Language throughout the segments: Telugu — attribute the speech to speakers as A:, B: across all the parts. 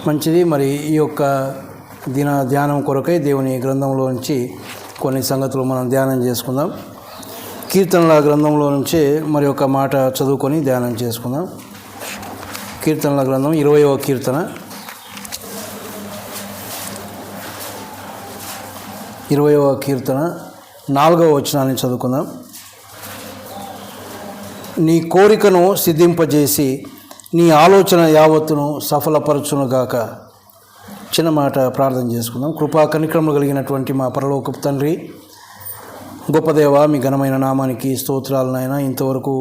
A: మంచిది. మరి ఈ యొక్క ధ్యానం కొరకై దేవుని గ్రంథంలో నుంచి కొన్ని సంగతులు మనం ధ్యానం చేసుకుందాం. కీర్తనల గ్రంథంలో నుంచే మరి ఒక మాట చదువుకొని ధ్యానం చేసుకుందాం. కీర్తనల గ్రంథం 20వ కీర్తన 20వ కీర్తన 4వ వచనాన్ని చదువుకుందాం. నీ కోరికను సిద్ధింపజేసి నీ ఆలోచన యావత్తును సఫలపరచునుగాక. చిన్న మాట ప్రార్థన చేసుకుందాం. కృపా కనికరములు కలిగినటువంటి మా పరలోకపు తండ్రి, గొప్ప దేవ, మీ ఘనమైన నామానికి స్తోత్రాలు నాయన. ఇంతవరకు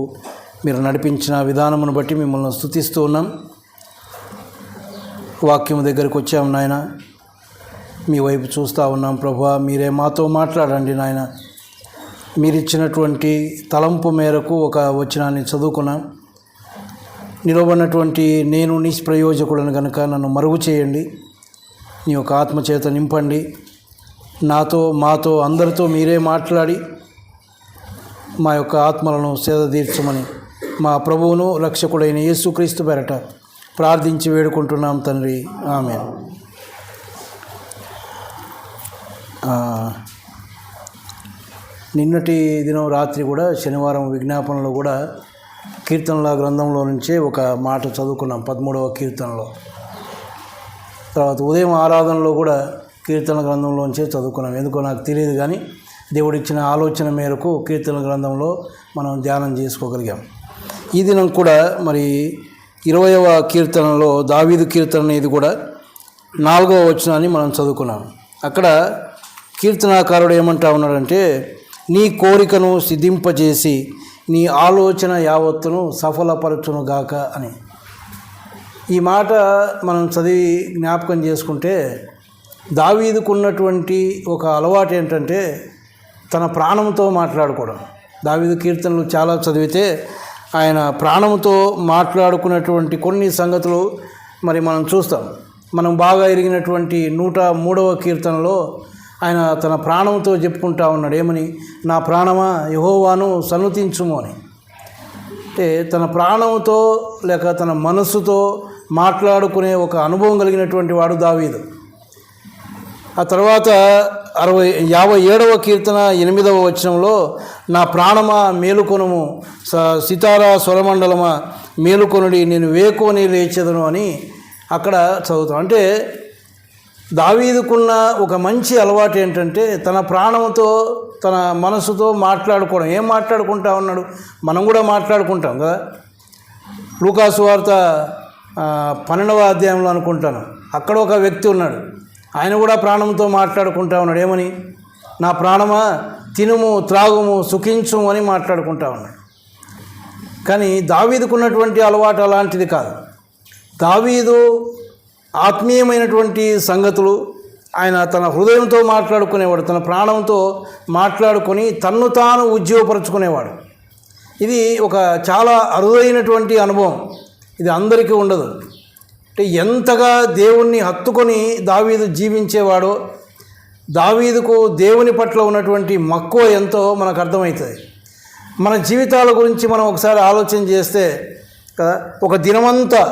A: మీరు నడిపించిన విధానమును బట్టి మిమ్మల్ని స్తుతిస్తూ ఉన్నాం. వాక్యం దగ్గరికి వచ్చాము నాయన, మీ వైపు చూస్తూ ఉన్నాం ప్రభువా. మీరే మాతో మాట్లాడండి నాయన. మీరిచ్చినటువంటి తలంపు మేరకు ఒక వచనాన్ని చదువుకున్నాం. నిలబడినటువంటి నేను నిష్ప్రయోజకులను కనుక నన్ను మరుగు చేయండి. నీ యొక్క ఆత్మచేత నింపండి. నాతో, మాతో, అందరితో మీరే మాట్లాడి మా యొక్క ఆత్మలను సేదతీర్చమని మా ప్రభువును రక్షకుడైన యేసుక్రీస్తు పేరట ప్రార్థించి వేడుకుంటున్నాం తండ్రి, ఆమేన్. నిన్నటి దినం రాత్రి కూడా, శనివారం విజ్ఞాపనలో కూడా కీర్తనల గ్రంథంలో నుంచే ఒక మాట చదువుకున్నాం, 13వ కీర్తనలో. తర్వాత ఉదయం ఆరాధనలో కూడా కీర్తన గ్రంథంలోంచే చదువుకున్నాం. ఎందుకో నాకు తెలియదు, కానీ దేవుడిచ్చిన ఆలోచన మేరకు కీర్తన గ్రంథంలో మనం ధ్యానం చేసుకోగలిగాం. ఈ దినం కూడా మరి 20వ కీర్తనలో దావీదు కీర్తన, ఇది కూడా 4వ వచనాన్ని మనం చదువుకున్నాం. అక్కడ కీర్తనాకారుడు ఏమంటా ఉన్నాడంటే, నీ కోరికను సిద్ధింపజేసి నీ ఆలోచన యావత్తును సఫలపరచునుగాక అని. ఈ మాట మనం చదివి జ్ఞాపకం చేసుకుంటే, దావీదుకున్నటువంటి ఒక అలవాటు ఏంటంటే తన ప్రాణంతో మాట్లాడుకోవడం. దావీదు కీర్తనలు చాలా చదివితే ఆయన ప్రాణంతో మాట్లాడుకున్నటువంటి కొన్ని సంగతులు మరి మనం చూస్తాం. మనం బాగా ఎరిగినటువంటి 103వ కీర్తనలో ఆయన తన ప్రాణంతో చెప్పుకుంటా ఉన్నాడు. ఏమని? నా ప్రాణమా యెహోవాను సన్నుతించుము అని. అంటే తన ప్రాణంతో లేక తన మనస్సుతో మాట్లాడుకునే ఒక అనుభవం కలిగినటువంటి వాడు దావీదు. ఆ తర్వాత 57వ కీర్తన 8వ వచనంలో నా ప్రాణమా మేలుకొనుము, సితారా స్వరమండలమా మేలుకొనుడి, నేను వేకోని లేచెదను అని అక్కడ చదువుతాం. అంటే దావీదుకున్న ఒక మంచి అలవాటు ఏంటంటే తన ప్రాణంతో తన మనసుతో మాట్లాడుకోవడం. ఏం మాట్లాడుకుంటా ఉన్నాడు? మనం కూడా మాట్లాడుకుంటాం కదా. లూకా సువార్త 12వ అధ్యాయంలో అనుకుంటాను, అక్కడ ఒక వ్యక్తి ఉన్నాడు. ఆయన కూడా ప్రాణంతో మాట్లాడుకుంటా ఉన్నాడు. ఏమని? నా ప్రాణమా తినుము, త్రాగుము, సుఖించుము అని మాట్లాడుకుంటా ఉన్నాడు. కానీ దావీదుకున్నటువంటి అలవాటు అలాంటిది కాదు. దావీదు ఆత్మీయమైనటువంటి సంగతులు ఆయన తన హృదయంతో మాట్లాడుకునేవాడు, తన ప్రాణంతో మాట్లాడుకొని తన్ను తాను ఉజ్జీవపరచుకునేవాడు. ఇది ఒక చాలా అరుదైనటువంటి అనుభవం. ఇది అందరికీ ఉండదు. అంటే ఎంతగా దేవుణ్ణి హత్తుకొని దావీదు జీవించేవాడో, దావీదుకు దేవుని పట్ల ఉన్నటువంటి మక్కువ ఎంతో మనకు అర్థమవుతుంది. మన జీవితాల గురించి మనం ఒకసారి ఆలోచన చేస్తే కదా, ఒక దినమంతా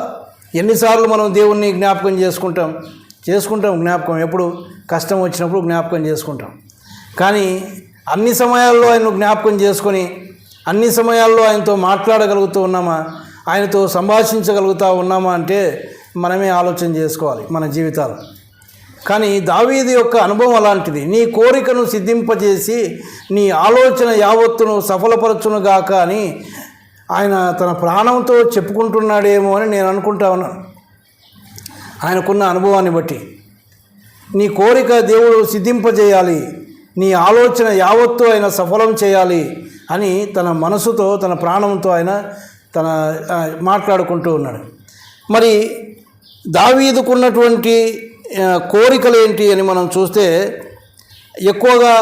A: ఎన్నిసార్లు మనం దేవుణ్ణి జ్ఞాపకం చేసుకుంటాం. జ్ఞాపకం ఎప్పుడు? కష్టం వచ్చినప్పుడు జ్ఞాపకం చేసుకుంటాం. కానీ అన్ని సమయాల్లో ఆయన జ్ఞాపకం చేసుకొని అన్ని సమయాల్లో ఆయనతో మాట్లాడగలుగుతూ ఉన్నామా, ఆయనతో సంభాషించగలుగుతూ ఉన్నామా అంటే మనమే ఆలోచన చేసుకోవాలి మన జీవితాలు. కానీ దావీదు యొక్క అనుభవం అలాంటిది. నీ కోరికను సిద్ధింపజేసి నీ ఆలోచన యావత్తును సఫలపరచునుగాక అని ఆయన తన ప్రాణంతో చెప్పుకుంటున్నాడేమో అని నేను అనుకుంటా ఉన్నాను, ఆయనకున్న అనుభవాన్ని బట్టి. నీ కోరిక దేవుడు సిద్ధింపజేయాలి, నీ ఆలోచన యావత్తు ఆయన సఫలం చేయాలి అని తన మనసుతో తన ప్రాణంతో ఆయన మాట్లాడుకుంటూ ఉన్నాడు. మరి దావీదుకున్నటువంటి కోరికలు ఏంటి అని మనం చూస్తే, ఎక్కువగా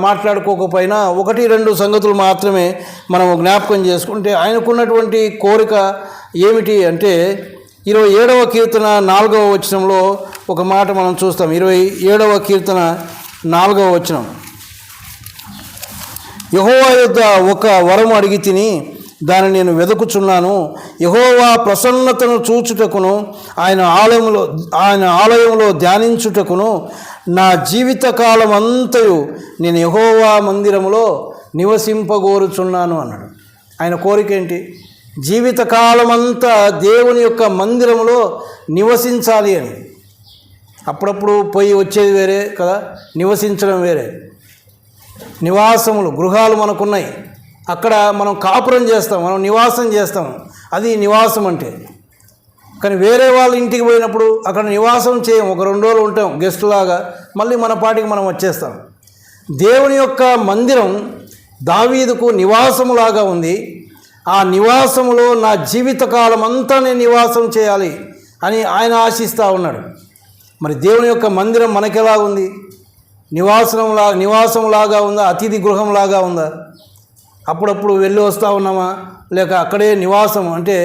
A: మాట్లాడుకోకపోయినా 1-2 సంగతులు మాత్రమే మనం జ్ఞాపకం చేసుకుంటే ఆయనకున్నటువంటి కోరిక ఏమిటి అంటే, 27వ కీర్తన 4వ వచనంలో ఒక మాట మనం చూస్తాం. 27వ కీర్తన 4వ వచనం, యెహోవా యొద్ద ఒక వరం అడిగి తిని దాన్ని నేను వెతుకుచున్నాను. యెహోవా ప్రసన్నతను చూచుటకును ఆయన ఆలయంలో ధ్యానించుటకును నా జీవితకాలం అంతయు నేను యెహోవా మందిరములో నివసింపగోరుచున్నాను అన్నాడు. ఆయన కోరిక ఏంటి? జీవితకాలం అంతా దేవుని యొక్క మందిరంలో నివసించాలి అని. అప్పుడప్పుడు పోయి వచ్చేది వేరే కదా, నివసించడం వేరే. నివాసములు, గృహాలు మనకున్నాయి, అక్కడ మనం కాపురం చేస్తాం, మనం నివాసం చేస్తాం, అది నివాసం అంటే. కానీ వేరే వాళ్ళ ఇంటికి పోయినప్పుడు అక్కడ నివాసం చేయం, ఒక 2 రోజులు ఉంటాం గెస్ట్ లాగా, మళ్ళీ మన పాటికి మనం వచ్చేస్తాం. దేవుని యొక్క మందిరం దావీదుకు నివాసములాగా ఉంది. ఆ నివాసములో నా జీవితకాలం అంతా నేను నివాసం చేయాలి అని ఆయన ఆశిస్తూ ఉన్నాడు. మరి దేవుని యొక్క మందిరం మనకెలా ఉంది? నివాసంలాగా ఉందా? అతిథి గృహంలాగా ఉందా? అప్పుడప్పుడు వెళ్ళి వస్తూ ఉన్నామా? లేక అక్కడే నివాసం అంటే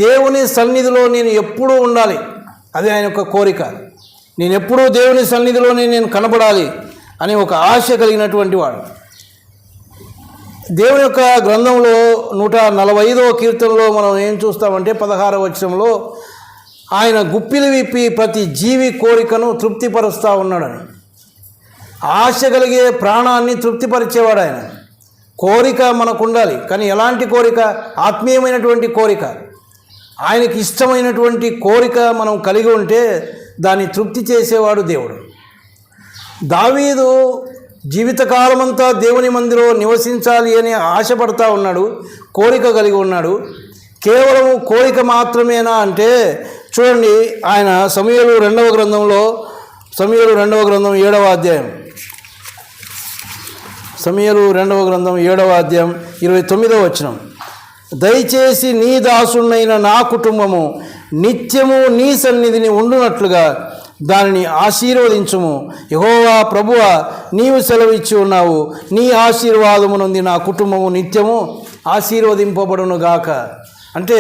A: దేవుని సన్నిధిలో నేను ఎప్పుడూ ఉండాలి, అది ఆయన యొక్క కోరిక. నేను ఎప్పుడూ దేవుని సన్నిధిలోనే నేను కనబడాలి అని ఒక ఆశ కలిగినటువంటి వాడు. దేవుని యొక్క గ్రంథంలో 145వ కీర్తనలో మనం ఏం చూస్తామంటే 16వ వచనంలో ఆయన గుప్పిలి విప్పి ప్రతి జీవి కోరికను తృప్తిపరుస్తూ ఉన్నాడని. ఆశ కలిగే ప్రాణాన్ని తృప్తిపరిచేవాడు ఆయన. కోరిక మనకు ఉండాలి, కానీ ఎలాంటి కోరిక? ఆత్మీయమైనటువంటి కోరిక, ఆయనకి ఇష్టమైనటువంటి కోరిక మనం కలిగి ఉంటే దాన్ని తృప్తి చేసేవాడు దేవుడు. దావీదు జీవితకాలమంతా దేవుని మందిరంలో నివసించాలి అని ఆశపడతా ఉన్నాడు, కోరిక కలిగి ఉన్నాడు. కేవలం కోరిక మాత్రమేనా అంటే చూడండి, ఆయన సమూయేలు 2వ గ్రంథంలో, సమూయేలు 2వ గ్రంథం 7వ అధ్యాయం, సమూయేలు 2వ గ్రంథం 7వ అధ్యాయం 29వ వచనం, దయచేసి నీ దాసునైన నా కుటుంబము నిత్యము నీ సన్నిధిని ఉండునట్లుగా దానిని ఆశీర్వదించుము. యెహోవా ప్రభువా, నీవు సెలవిచ్చి ఉన్నావు, నీ ఆశీర్వాదము నుండి నా కుటుంబము నిత్యము ఆశీర్వదింపబడునుగాక. అంటే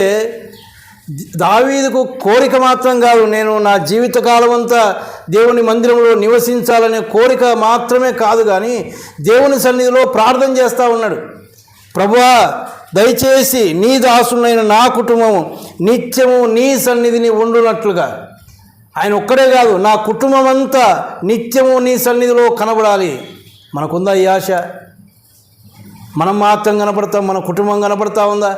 A: దావీదుకు కోరిక మాత్రం కాదు, నేను నా జీవితకాలం అంతా దేవుని మందిరంలో నివసించాలనే కోరిక మాత్రమే కాదు, కానీ దేవుని సన్నిధిలో ప్రార్థన చేస్తూ ఉన్నాడు. ప్రభువా, దయచేసి నీ దాసునైన నా కుటుంబము నిత్యము నీ సన్నిధిని ఉండునట్లుగా. ఆయన ఒక్కడే కాదు, నా కుటుంబం అంతా నిత్యము నీ సన్నిధిలో కనబడాలి. మనకుందా ఈ ఆశ? మనం మాత్రం కనపడతాం, మన కుటుంబం కనపడతా ఉందా?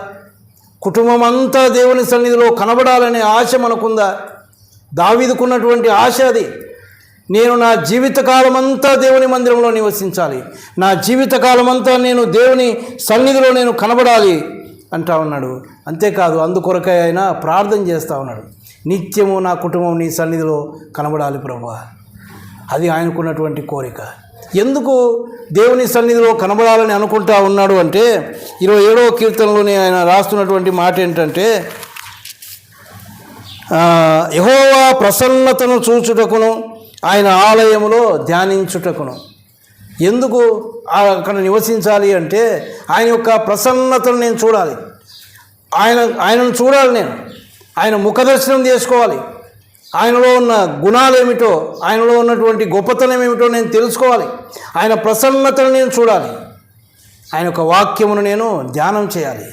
A: కుటుంబం అంతా దేవుని సన్నిధిలో కనబడాలనే ఆశ మనకుందా? దావీదుకున్నటువంటి ఆశ అది. నేను నా జీవితకాలం అంతా దేవుని మందిరంలో నివసించాలి, నా జీవితకాలం అంతా నేను దేవుని సన్నిధిలో నేను కనబడాలి అంటా ఉన్నాడు. అంతేకాదు, అందుకొరకై ఆయన ప్రార్థన చేస్తూ ఉన్నాడు, నిత్యము నా కుటుంబం నీ సన్నిధిలో కనబడాలి ప్రభువా. అది ఆయనకున్నటువంటి కోరిక. ఎందుకు దేవుని సన్నిధిలో కనబడాలని అనుకుంటా ఉన్నాడు అంటే 27వ కీర్తనలోనే ఆయన రాస్తున్నటువంటి మాట ఏంటంటే, యెహోవా ప్రసన్నతను చూచుటకును ఆయన ఆలయములో ధ్యానించుటకును. ఎందుకు అక్కడ నివసించాలి అంటే ఆయన యొక్క ప్రసన్నతను నేను చూడాలి, ఆయనను చూడాలి, నేను ఆయన ముఖదర్శనం చేసుకోవాలి, ఆయనలో ఉన్న గుణాలు ఏమిటో, ఆయనలో ఉన్నటువంటి గొప్పతనం ఏమిటో నేను తెలుసుకోవాలి, ఆయన ప్రసన్నతను నేను చూడాలి, ఆయన యొక్క వాక్యమును నేను ధ్యానం చేయాలి.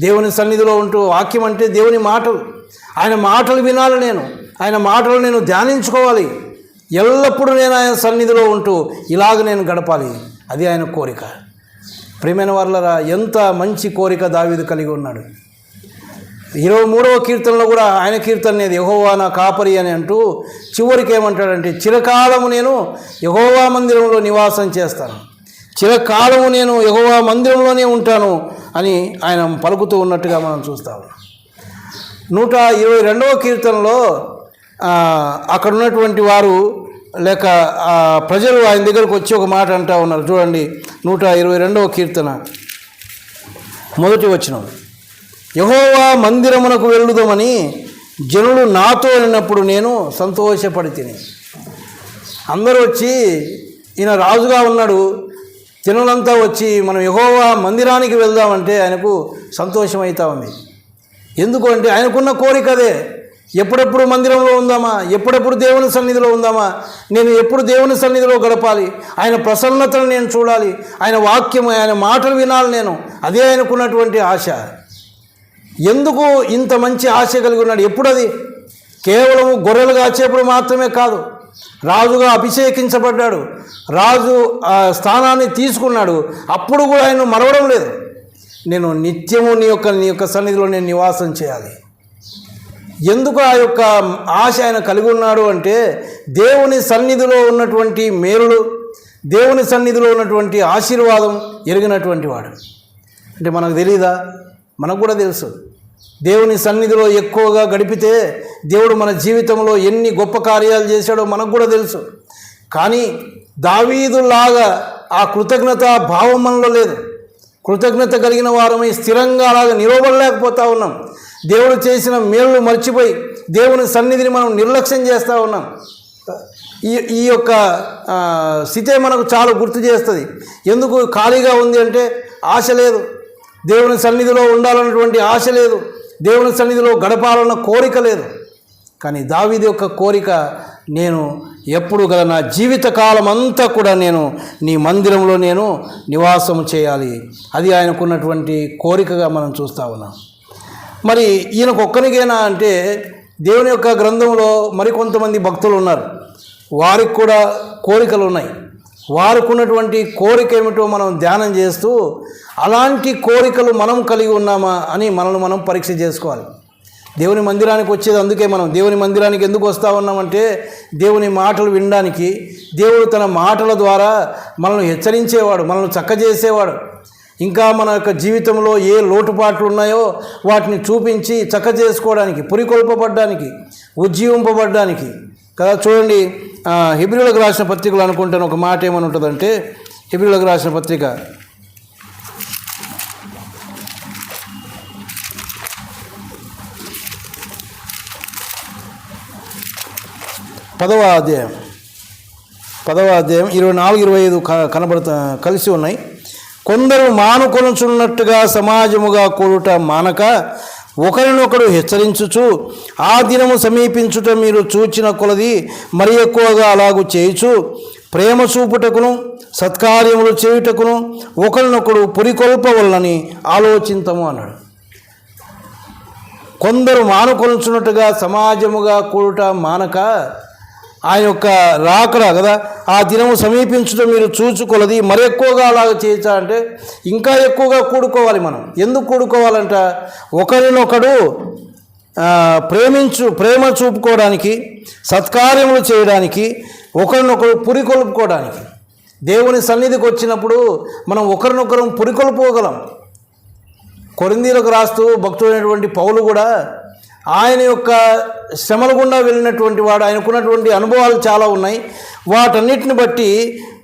A: దేవుని సన్నిధిలో ఉంటూ, వాక్యం అంటే దేవుని మాటలు, ఆయన మాటలు వినాలి, ఆయన మాటలు నేను ధ్యానించుకోవాలి. ఎల్లప్పుడూ నేను ఆయన సన్నిధిలో ఉంటూ ఇలాగ నేను గడపాలి. అది ఆయన కోరిక. ప్రియమైన వారలారా, ఎంత మంచి కోరిక దావీదు కలిగి ఉన్నాడు. 23వ కీర్తనలో కూడా ఆయన కీర్తన అనేది యెహోవా నా కాపరి అని అంటూ చివరికి ఏమంటాడంటే, చిరకాలము నేను యెహోవా మందిరంలో నివాసం చేస్తాను, చిరకాలము నేను యెహోవా మందిరంలోనే ఉంటాను అని ఆయన పలుకుతూ ఉన్నట్టుగా మనం చూస్తాము. 122వ కీర్తనలో అక్కడ ఉన్నటువంటి వారు లేక ప్రజలు ఆయన దగ్గరకు వచ్చి ఒక మాట అంటూ ఉన్నారు. చూడండి, 122వ కీర్తన 1వ వచనం, యెహోవా మందిరమునకు వెళ్ళుదామని జనులు నాతో అన్నప్పుడు నేను సంతోషపడి తిని. అందరూ వచ్చి ఈయన రాజుగా ఉన్నాడు, జనులంతా వచ్చి మనం యెహోవా మందిరానికి వెళ్దామంటే ఆయనకు సంతోషమవుతా ఉంది. ఎందుకు అంటే ఆయనకున్న కోరిక అదే. ఎప్పుడెప్పుడు మందిరంలో ఉందామా, ఎప్పుడెప్పుడు దేవుని సన్నిధిలో ఉందామా, నేను ఎప్పుడు దేవుని సన్నిధిలో గడపాలి, ఆయన ప్రసన్నతను నేను చూడాలి, ఆయన వాక్యం, ఆయన మాటలు వినాలి నేను. అదే ఆయనకున్నటువంటి ఆశ. ఎందుకు ఇంత మంచి ఆశ కలిగి ఉన్నాడు? ఎప్పుడు అది? కేవలం గొర్రెలు కాచేప్పుడు మాత్రమే కాదు, రాజుగా అభిషేకించబడ్డాడు, రాజు స్థానాన్ని తీసుకున్నాడు, అప్పుడు కూడా ఆయన మరవడం లేదు. నేను నిత్యము నీ యొక్క సన్నిధిలో నేను నివాసం చేయాలి. ఎందుకు ఆ యొక్క ఆశ ఆయన కలిగి ఉన్నాడు అంటే, దేవుని సన్నిధిలో ఉన్నటువంటి మేలులు, దేవుని సన్నిధిలో ఉన్నటువంటి ఆశీర్వాదం ఎరిగినటువంటి వాడు. అంటే మనకు తెలియదా? మనకు కూడా తెలుసు. దేవుని సన్నిధిలో ఎక్కువగా గడిపితే దేవుడు మన జీవితంలో ఎన్ని గొప్ప కార్యాలు చేశాడో మనకు కూడా తెలుసు. కానీ దావీదులాగా ఆ కృతజ్ఞత భావం మనలో లేదు. కృతజ్ఞత కలిగిన వారమై స్థిరంగా అలాగా నిలవబడలేకపోతూ ఉన్నాం. దేవుడు చేసిన మేలు మర్చిపోయి దేవుని సన్నిధిని మనం నిర్లక్ష్యం చేస్తూ ఉన్నాం. ఈ యొక్క స్థితే మనకు చాలా గుర్తు చేస్తుంది. ఎందుకు ఖాళీగా ఉంది అంటే ఆశ లేదు, దేవుని సన్నిధిలో ఉండాలన్నటువంటి ఆశ లేదు, దేవుని సన్నిధిలో గడపాలన్న కోరిక లేదు. కానీ దావీదు యొక్క కోరిక, నేను ఎప్పుడు గల నా జీవితకాలం అంతా కూడా నేను నీ మందిరంలో నేను నివాసం చేయాలి. అది ఆయనకున్నటువంటి కోరికగా మనం చూస్తూ ఉన్నాం. మరి ఈయనకు ఒక్కనికైనా అంటే, దేవుని యొక్క గ్రంథంలో మరికొంతమంది భక్తులు ఉన్నారు, వారికి కూడా కోరికలు ఉన్నాయి. వారికి ఉన్నటువంటి కోరిక ఏమిటో మనం ధ్యానం చేస్తూ, అలాంటి కోరికలు మనం కలిగి ఉన్నామా అని మనల్ని మనం పరీక్ష చేసుకోవాలి. దేవుని మందిరానికి వచ్చేది అందుకే. మనం దేవుని మందిరానికి ఎందుకు వస్తూ ఉన్నామంటే, దేవుని మాటలు వినడానికి. దేవుడు తన మాటల ద్వారా మనల్ని హెచ్చరించేవాడు, మనల్ని చక్కజేసేవాడు. ఇంకా మన యొక్క జీవితంలో ఏ లోటుపాట్లు ఉన్నాయో వాటిని చూపించి చక్క చేసుకోవడానికి, పురికొల్పబడ్డానికి, ఉజ్జీవింపబడ్డానికి కదా. చూడండి, హెబ్రీయులకు రాసిన పత్రికలు అనుకుంటాను ఒక మాట ఏమని ఉంటుందంటే, హెబ్రీయులకు రాసిన పత్రిక 10వ అధ్యాయం 24-25 కలిసి ఉన్నాయి. కొందరు మానుకొనుచున్నట్టుగా సమాజముగా కూడుట మానక ఒకరినొకడు హెచ్చరించుచు, ఆ దినము సమీపించుట మీరు చూచిన కొలది మరి ఎక్కువగా అలాగూ చేయుచు, ప్రేమ చూపుటకును సత్కార్యములు చేయుటకును ఒకరినొకడు పురికొల్పవలనని ఆలోచింతము అన్నాడు. కొందరు మానుకొనుచున్నట్టుగా సమాజముగా కూడుట మానక, ఆయన యొక్క రాకడ కదా, ఆ దినము సమీపించడం మీరు చూచుకొలది మరి ఎక్కువగా అలాగ చేయచ్చా అంటే, ఇంకా ఎక్కువగా కూడుకోవాలి. మనం ఎందుకు కూడుకోవాలంట? ఒకరినొకడు ప్రేమ చూపుకోవడానికి, సత్కార్యములు చేయడానికి, ఒకరినొకరు పురికొల్పుకోవడానికి. దేవుని సన్నిధికి వచ్చినప్పుడు మనం ఒకరినొకరు పురికొల్పుకోగలం. కొరింథీయులకు రాస్తూ భక్తుడైనటువంటి పౌలు కూడా ఆయన యొక్క శ్రమల గుండా వెళ్ళినటువంటి వాడు, ఆయనకున్నటువంటి అనుభవాలు చాలా ఉన్నాయి. వాటన్నిటిని బట్టి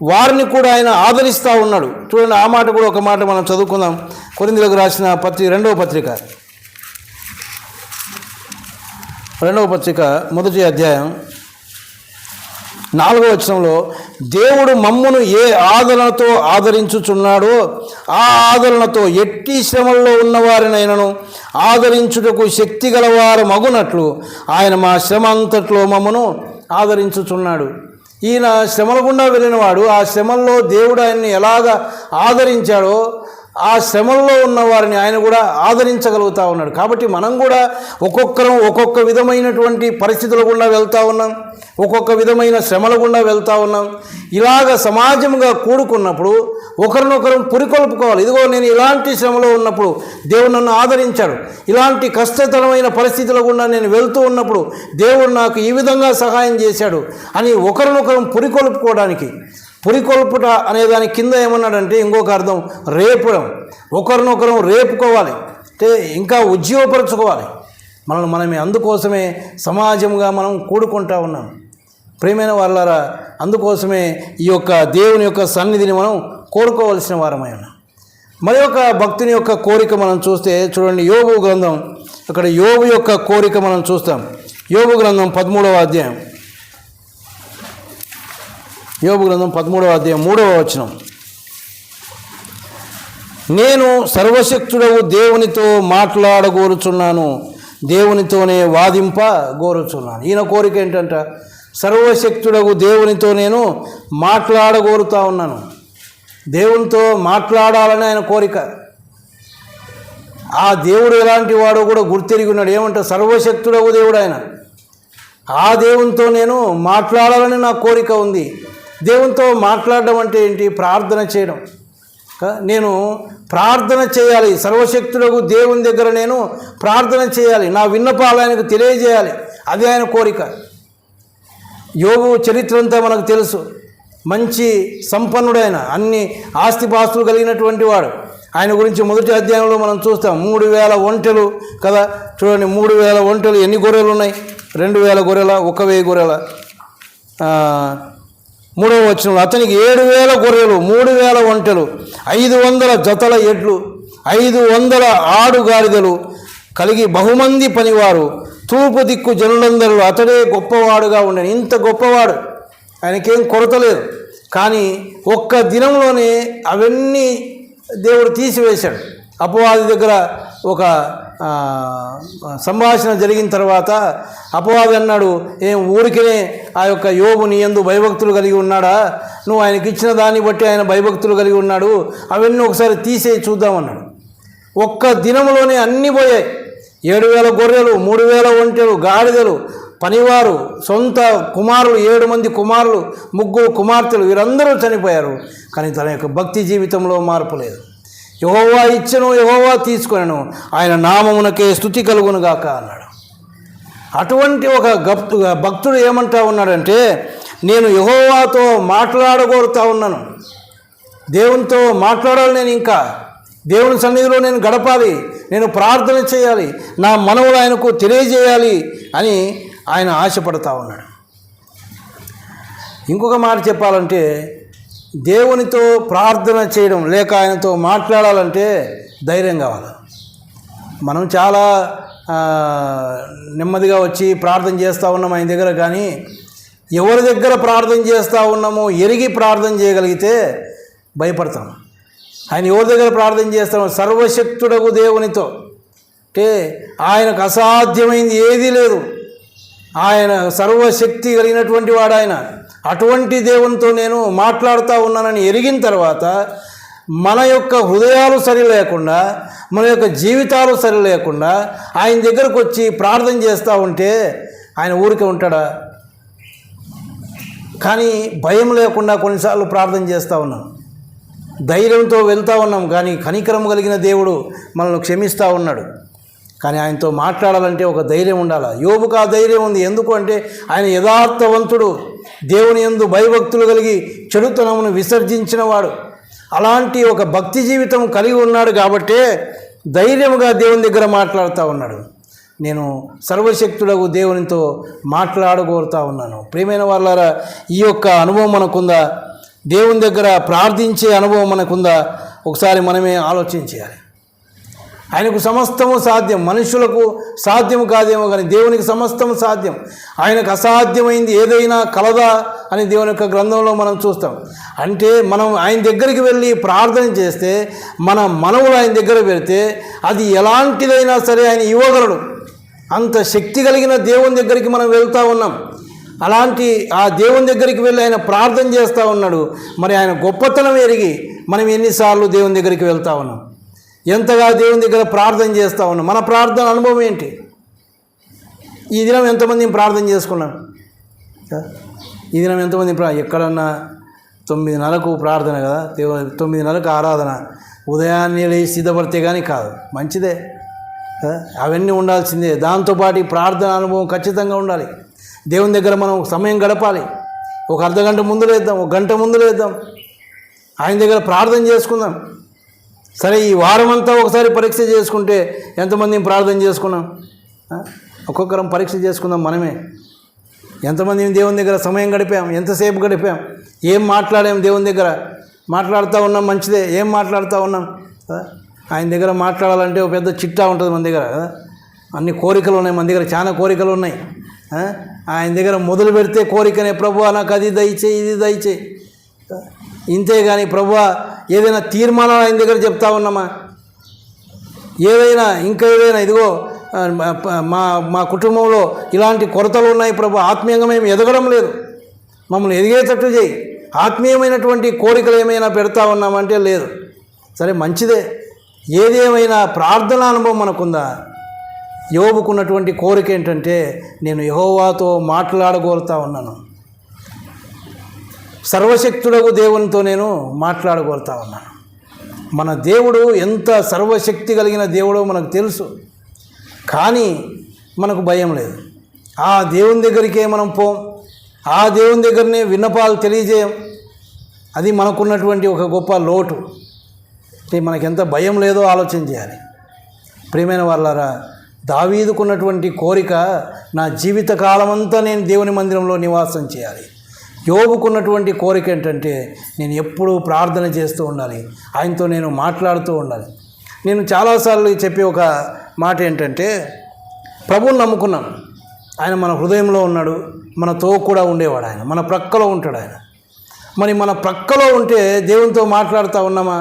A: వారిని కూడా ఆయన ఆదరిస్తూ ఉన్నాడు. చూడండి, ఆ మాట కూడా ఒక మాట మనం చదువుకుందాం. కొరింథీయులకు రాసిన 2వ పత్రిక 1వ అధ్యాయం 4వ వచనంలో, దేవుడు మమ్మును ఏ ఆదరణతో ఆదరించుచున్నాడో ఆ ఆదరణతో ఎట్టి శ్రమల్లో ఉన్నవారినైనను ఆదరించుటకు శక్తి గలవారు మగునట్లు ఆయన మా శ్రమ అంతట్లో మమ్మను ఆదరించుచున్నాడు. ఈయన శ్రమల గుండా వెళ్ళినవాడు. ఆ శ్రమల్లో దేవుడు ఆయన్ని ఎలాగ ఆదరించాడో ఆ శ్రమల్లో ఉన్న వారిని ఆయన కూడా ఆదరించగలుగుతూ ఉన్నాడు. కాబట్టి మనం కూడా ఒక్కొక్కరం ఒక్కొక్క విధమైనటువంటి పరిస్థితుల గుండా వెళ్తూ ఉన్నాం, ఒక్కొక్క విధమైన శ్రమల గుండా వెళ్తూ ఉన్నాం. ఇలాగ సమాజంగా కూడుకున్నప్పుడు ఒకరినొకరు పురికొల్పుకోవాలి. ఇదిగో నేను ఇలాంటి శ్రమలో ఉన్నప్పుడు దేవుడు నన్ను ఆదరించాడు, ఇలాంటి కష్టతరమైన పరిస్థితుల గుండా నేను వెళ్తూ ఉన్నప్పుడు దేవుడు నాకు ఈ విధంగా సహాయం చేశాడు అని ఒకరినొకరు పురికొల్పుకోవడానికి. పురికొల్పుట అనేదాని కింద ఏమన్నాడంటే ఇంకొక అర్థం రేపడం. ఒకరినొకరు రేపుకోవాలి అంటే ఇంకా ఉజ్జీవపరచుకోవాలి మనమే. అందుకోసమే సమాజంగా మనం కూడుకుంటూ ఉన్నాం. ప్రియమైన వాళ్ళారా, అందుకోసమే ఈ యొక్క దేవుని యొక్క సన్నిధిని మనం కోరుకోవలసిన వారమై ఉన్నాం. మరి ఒక భక్తుని యొక్క కోరిక మనం చూస్తే చూడండి, యోబు గ్రంథం, అక్కడ యోబు యొక్క కోరిక మనం చూస్తాం. యోబు గ్రంథం 13వ అధ్యాయం, యోబు గ్రంథం 13వ అధ్యాయం 3వ వచనం, నేను సర్వశక్తుడవు దేవునితో మాట్లాడగోరుచున్నాను, దేవునితోనే వాదింపగోరుచున్నాను. ఈయన కోరిక ఏంటంట? సర్వశక్తుడవు దేవునితో నేను మాట్లాడగోరుతా ఉన్నాను. దేవునితో మాట్లాడాలని ఆయన కోరిక. ఆ దేవుడు ఎలాంటి వాడో కూడా గుర్తెరిగి ఉన్నాడు. ఏమంటారు? సర్వశక్తుడవు దేవుడు ఆయన. ఆ దేవునితో నేను మాట్లాడాలని నా కోరిక ఉంది. దేవునితో మాట్లాడడం అంటే ఏంటి? ప్రార్థన చేయడం. నేను ప్రార్థన చేయాలి, సర్వశక్తులకు దేవుని దగ్గర నేను ప్రార్థన చేయాలి, నా విన్నపాలు ఆయనకు తెలియజేయాలి. అది ఆయన కోరిక. యోబు చరిత్ర అంతా మనకు తెలుసు. మంచి సంపన్నుడైన, అన్ని ఆస్తిపాస్తులు కలిగినటువంటి వాడు. ఆయన గురించి మొదటి అధ్యాయంలో మనం చూస్తాం. 3000 ఒంటెలు కదా, చూడండి, 3000 ఒంటెలు. ఎన్ని గొర్రెలు ఉన్నాయి? 2000 గొర్రెల, 1000 గొర్రెల. 3వ వచనంలో అతనికి 7000 గొర్రెలు, 3000 ఒంటెలు, 500 జతల ఎడ్లు, 500 ఆడుగాడిదలు కలిగి బహుమంది పనివారు, తూర్పు దిక్కు జనులందరూ అతడే గొప్పవాడుగా ఉండేది. ఇంత గొప్పవాడు, ఆయనకేం కొరత లేదు. కానీ ఒక్క దినంలోనే అవన్నీ దేవుడు తీసివేశాడు. అపవాది దగ్గర ఒక సంభాషణ జరిగిన తర్వాత అపవాది అన్నాడు, ఏం ఊరికినే ఆ యొక్క యోబు నీ యందు భయభక్తులు కలిగి ఉన్నాడా? నువ్వు ఆయనకి ఇచ్చిన దాన్ని బట్టి ఆయన భయభక్తులు కలిగి ఉన్నాడు, అవన్నీ ఒకసారి తీసేయి చూద్దామన్నాడు. ఒక్క దినంలోనే అన్నీ పోయాయి. 7000 గొర్రెలు, 3000 ఒంటెలు, గాడిదలు, పనివారు, సొంత కుమారులు, 7 మంది కుమారులు, 3 కుమార్తెలు, వీరందరూ చనిపోయారు. కానీ తన యొక్క భక్తి జీవితంలో మార్పు లేదు. యెహోవా ఇచ్చెను, యెహోవా తీసుకొనెను, ఆయన నామమునకే స్తుతి కలుగునుగాక అన్నాడు. అటువంటి ఒక భక్తుడు ఏమంటా ఉన్నాడంటే, నేను యెహోవాతో మాట్లాడగోరుతా ఉన్నాను, దేవునితో మాట్లాడాలి, నేను ఇంకా దేవుని సన్నిధిలో నేను గడపాలి, నేను ప్రార్థన చేయాలి, నా మనవులు ఆయనకు తెలియజేయాలి అని ఆయన ఆశపడతా ఉన్నాడు. ఇంకొక మాట చెప్పాలంటే, దేవునితో ప్రార్థన చేయడం లేక ఆయనతో మాట్లాడాలంటే ధైర్యం కావాలి. మనం చాలా నెమ్మదిగా వచ్చి ప్రార్థన చేస్తూ ఉన్నాం ఆయన దగ్గర. కానీ ఎవరి దగ్గర ప్రార్థన చేస్తూ ఉన్నామో ఎరిగి ప్రార్థన చేయగలిగితే భయపడతాం. ఆయన ఎవరి దగ్గర ప్రార్థన చేస్తామో సర్వశక్తుడకు దేవునితో, అంటే ఆయనకు అసాధ్యమైంది ఏదీ లేదు. ఆయన సర్వశక్తి కలిగినటువంటి వాడు ఆయన. అటువంటి దేవునితో నేను మాట్లాడుతూ ఉన్నానని ఎరిగిన తర్వాత మన యొక్క హృదయాలు సరి లేకుండా, మన యొక్క జీవితాలు సరి లేకుండా ఆయన దగ్గరకు వచ్చి ప్రార్థన చేస్తూ ఉంటే ఆయన ఊరికే ఉంటాడా? కానీ భయం లేకుండా కొన్నిసార్లు ప్రార్థన చేస్తూ ఉన్నాం, ధైర్యంతో వెళ్తూ ఉన్నాం. కానీ కనికరం కలిగిన దేవుడు మనల్ని క్షమిస్తూ ఉన్నాడు. కానీ ఆయనతో మాట్లాడాలంటే ఒక ధైర్యం ఉండాలి. యోబుకు ఆ ధైర్యం ఉంది. ఎందుకు అంటే ఆయన యథార్థవంతుడు, దేవుని యందు భయభక్తులు కలిగి చెడుతనమును విసర్జించిన వాడు. అలాంటి ఒక భక్తి జీవితం కలిగి ఉన్నాడు కాబట్టే ధైర్యముగా దేవుని దగ్గర మాట్లాడుతూ ఉన్నాడు. నేను సర్వశక్తులకు దేవునితో మాట్లాడగోరుతా ఉన్నాను. ప్రియమైన వాళ్ళారా, ఈ యొక్క అనుభవం మనకుందా? దేవుని దగ్గర ప్రార్థించే అనుభవం మనకుందా? ఒకసారి మనమే ఆలోచించాలి. ఆయనకు సమస్తము సాధ్యం. మనుషులకు సాధ్యము కాదేమో, కానీ దేవునికి సమస్తము సాధ్యం. ఆయనకు అసాధ్యమైంది ఏదైనా కలదా అని దేవుని యొక్క గ్రంథంలో మనం చూస్తాం. అంటే మనం ఆయన దగ్గరికి వెళ్ళి ప్రార్థన చేస్తే, మన మనవులు ఆయన దగ్గర పెడితే అది ఎలాంటిదైనా సరే ఆయన ఇవ్వగలడు. అంత శక్తి కలిగిన దేవుని దగ్గరికి మనం వెళ్తూ ఉన్నాం. అలాంటి ఆ దేవుని దగ్గరికి వెళ్ళి ఆయన ప్రార్థన చేస్తూ ఉన్నాడు. మరి ఆయన గొప్పతనం ఎరిగి మనం ఎన్నిసార్లు దేవుని దగ్గరికి వెళ్తూ ఉన్నాం, ఎంతగా దేవుని దగ్గర ప్రార్థన చేస్తూ ఉన్నాం. మన ప్రార్థన అనుభవం ఏంటి? ఈ దినం ఎంతమంది ప్రార్థన చేసుకున్నాం? ఈ దినం ఎంతమంది ఎక్కడన్నా 9:30కు ప్రార్థన కదా, 9:30కు ఆరాధన, ఉదయాన్నే లేచి సిద్ధపడితే కానీ కాదు. మంచిదే, అవన్నీ ఉండాల్సిందే. దాంతోపాటు ప్రార్థన అనుభవం ఖచ్చితంగా ఉండాలి. దేవుని దగ్గర మనం సమయం గడపాలి. ఒక అర్ధగంట ముందు లేద్దాం, ఒక గంట ముందు లేద్దాం, ఆయన దగ్గర ప్రార్థన చేసుకుందాం. సరే, ఈ వారం అంతా ఒకసారి పరీక్ష చేసుకుంటే ఎంతమంది ప్రార్థన చేసుకున్నాం? ఒక్కొక్కరం పరీక్ష చేసుకుందాం. మనమే ఎంతమంది దేవుని దగ్గర సమయం గడిపాం, ఎంతసేపు గడిపాం, ఏం మాట్లాడాం దేవుని దగ్గర? మాట్లాడుతూ ఉన్నాం, మంచిదే. ఏం మాట్లాడుతూ ఉన్నాం? ఆయన దగ్గర మాట్లాడాలంటే ఒక పెద్ద చిట్టా ఉంటుంది మన దగ్గర కదా. అన్ని కోరికలు ఉన్నాయి మన దగ్గర, చాలా కోరికలు ఉన్నాయి. ఆయన దగ్గర మొదలు పెడితే కోరికనే, ప్రభువా నాకు అది దయచేయి, ఇది దయచేయి, ఇంతే. కానీ ప్రభువా ఏదైనా తీర్మానాలు ఆయన దగ్గర చెప్తా ఉన్నామా? ఏదైనా ఇంకా ఏదైనా, ఇదిగో మా కుటుంబంలో ఇలాంటి కొరతలు ఉన్నాయి ప్రభు, ఆత్మీయంగా మేము ఎదగడం లేదు, మమ్మల్ని ఎదిగేటట్టు చేయి, ఆత్మీయమైనటువంటి కోరికలు ఏమైనా పెడతా ఉన్నామంటే లేదు. సరే, మంచిదే. ఏదేమైనా ప్రార్థన అనుభవం మనకుందా? యోబుకున్నటువంటి కోరిక ఏంటంటే, నేను యెహోవాతో మాట్లాడగోరుతా ఉన్నాను, సర్వశక్తుడగు దేవునితో నేను మాట్లాడగోరుతా ఉన్నాను. మన దేవుడు ఎంత సర్వశక్తి కలిగిన దేవుడో మనకు తెలుసు, కానీ మనకు భయం లేదు. ఆ దేవుని దగ్గరికే మనం పోం, ఆ దేవుని దగ్గరనే విన్నపాలు తెలియజేయం. అది మనకున్నటువంటి ఒక గొప్ప లోటు. మనకెంత భయం లేదో ఆలోచన చేయాలి. ప్రియమైన వాళ్ళారా, దావీదుకున్నటువంటి కోరిక, నా జీవిత కాలమంతా నేను దేవుని మందిరంలో నివాసం చేయాలి. యోబుకున్నటువంటి కోరిక ఏంటంటే, నేను ఎప్పుడూ ప్రార్థన చేస్తూ ఉండాలి, ఆయనతో నేను మాట్లాడుతూ ఉండాలి. నేను చాలాసార్లు చెప్పే ఒక మాట ఏంటంటే, ప్రభువుని నమ్ముకున్నాను, ఆయన మన హృదయంలో ఉన్నాడు, మనతో కూడా ఉండేవాడు, ఆయన మన ప్రక్కలో ఉంటాడు. ఆయన మరి మన ప్రక్కలో ఉంటే దేవునితో మాట్లాడుతూ ఉన్నామా?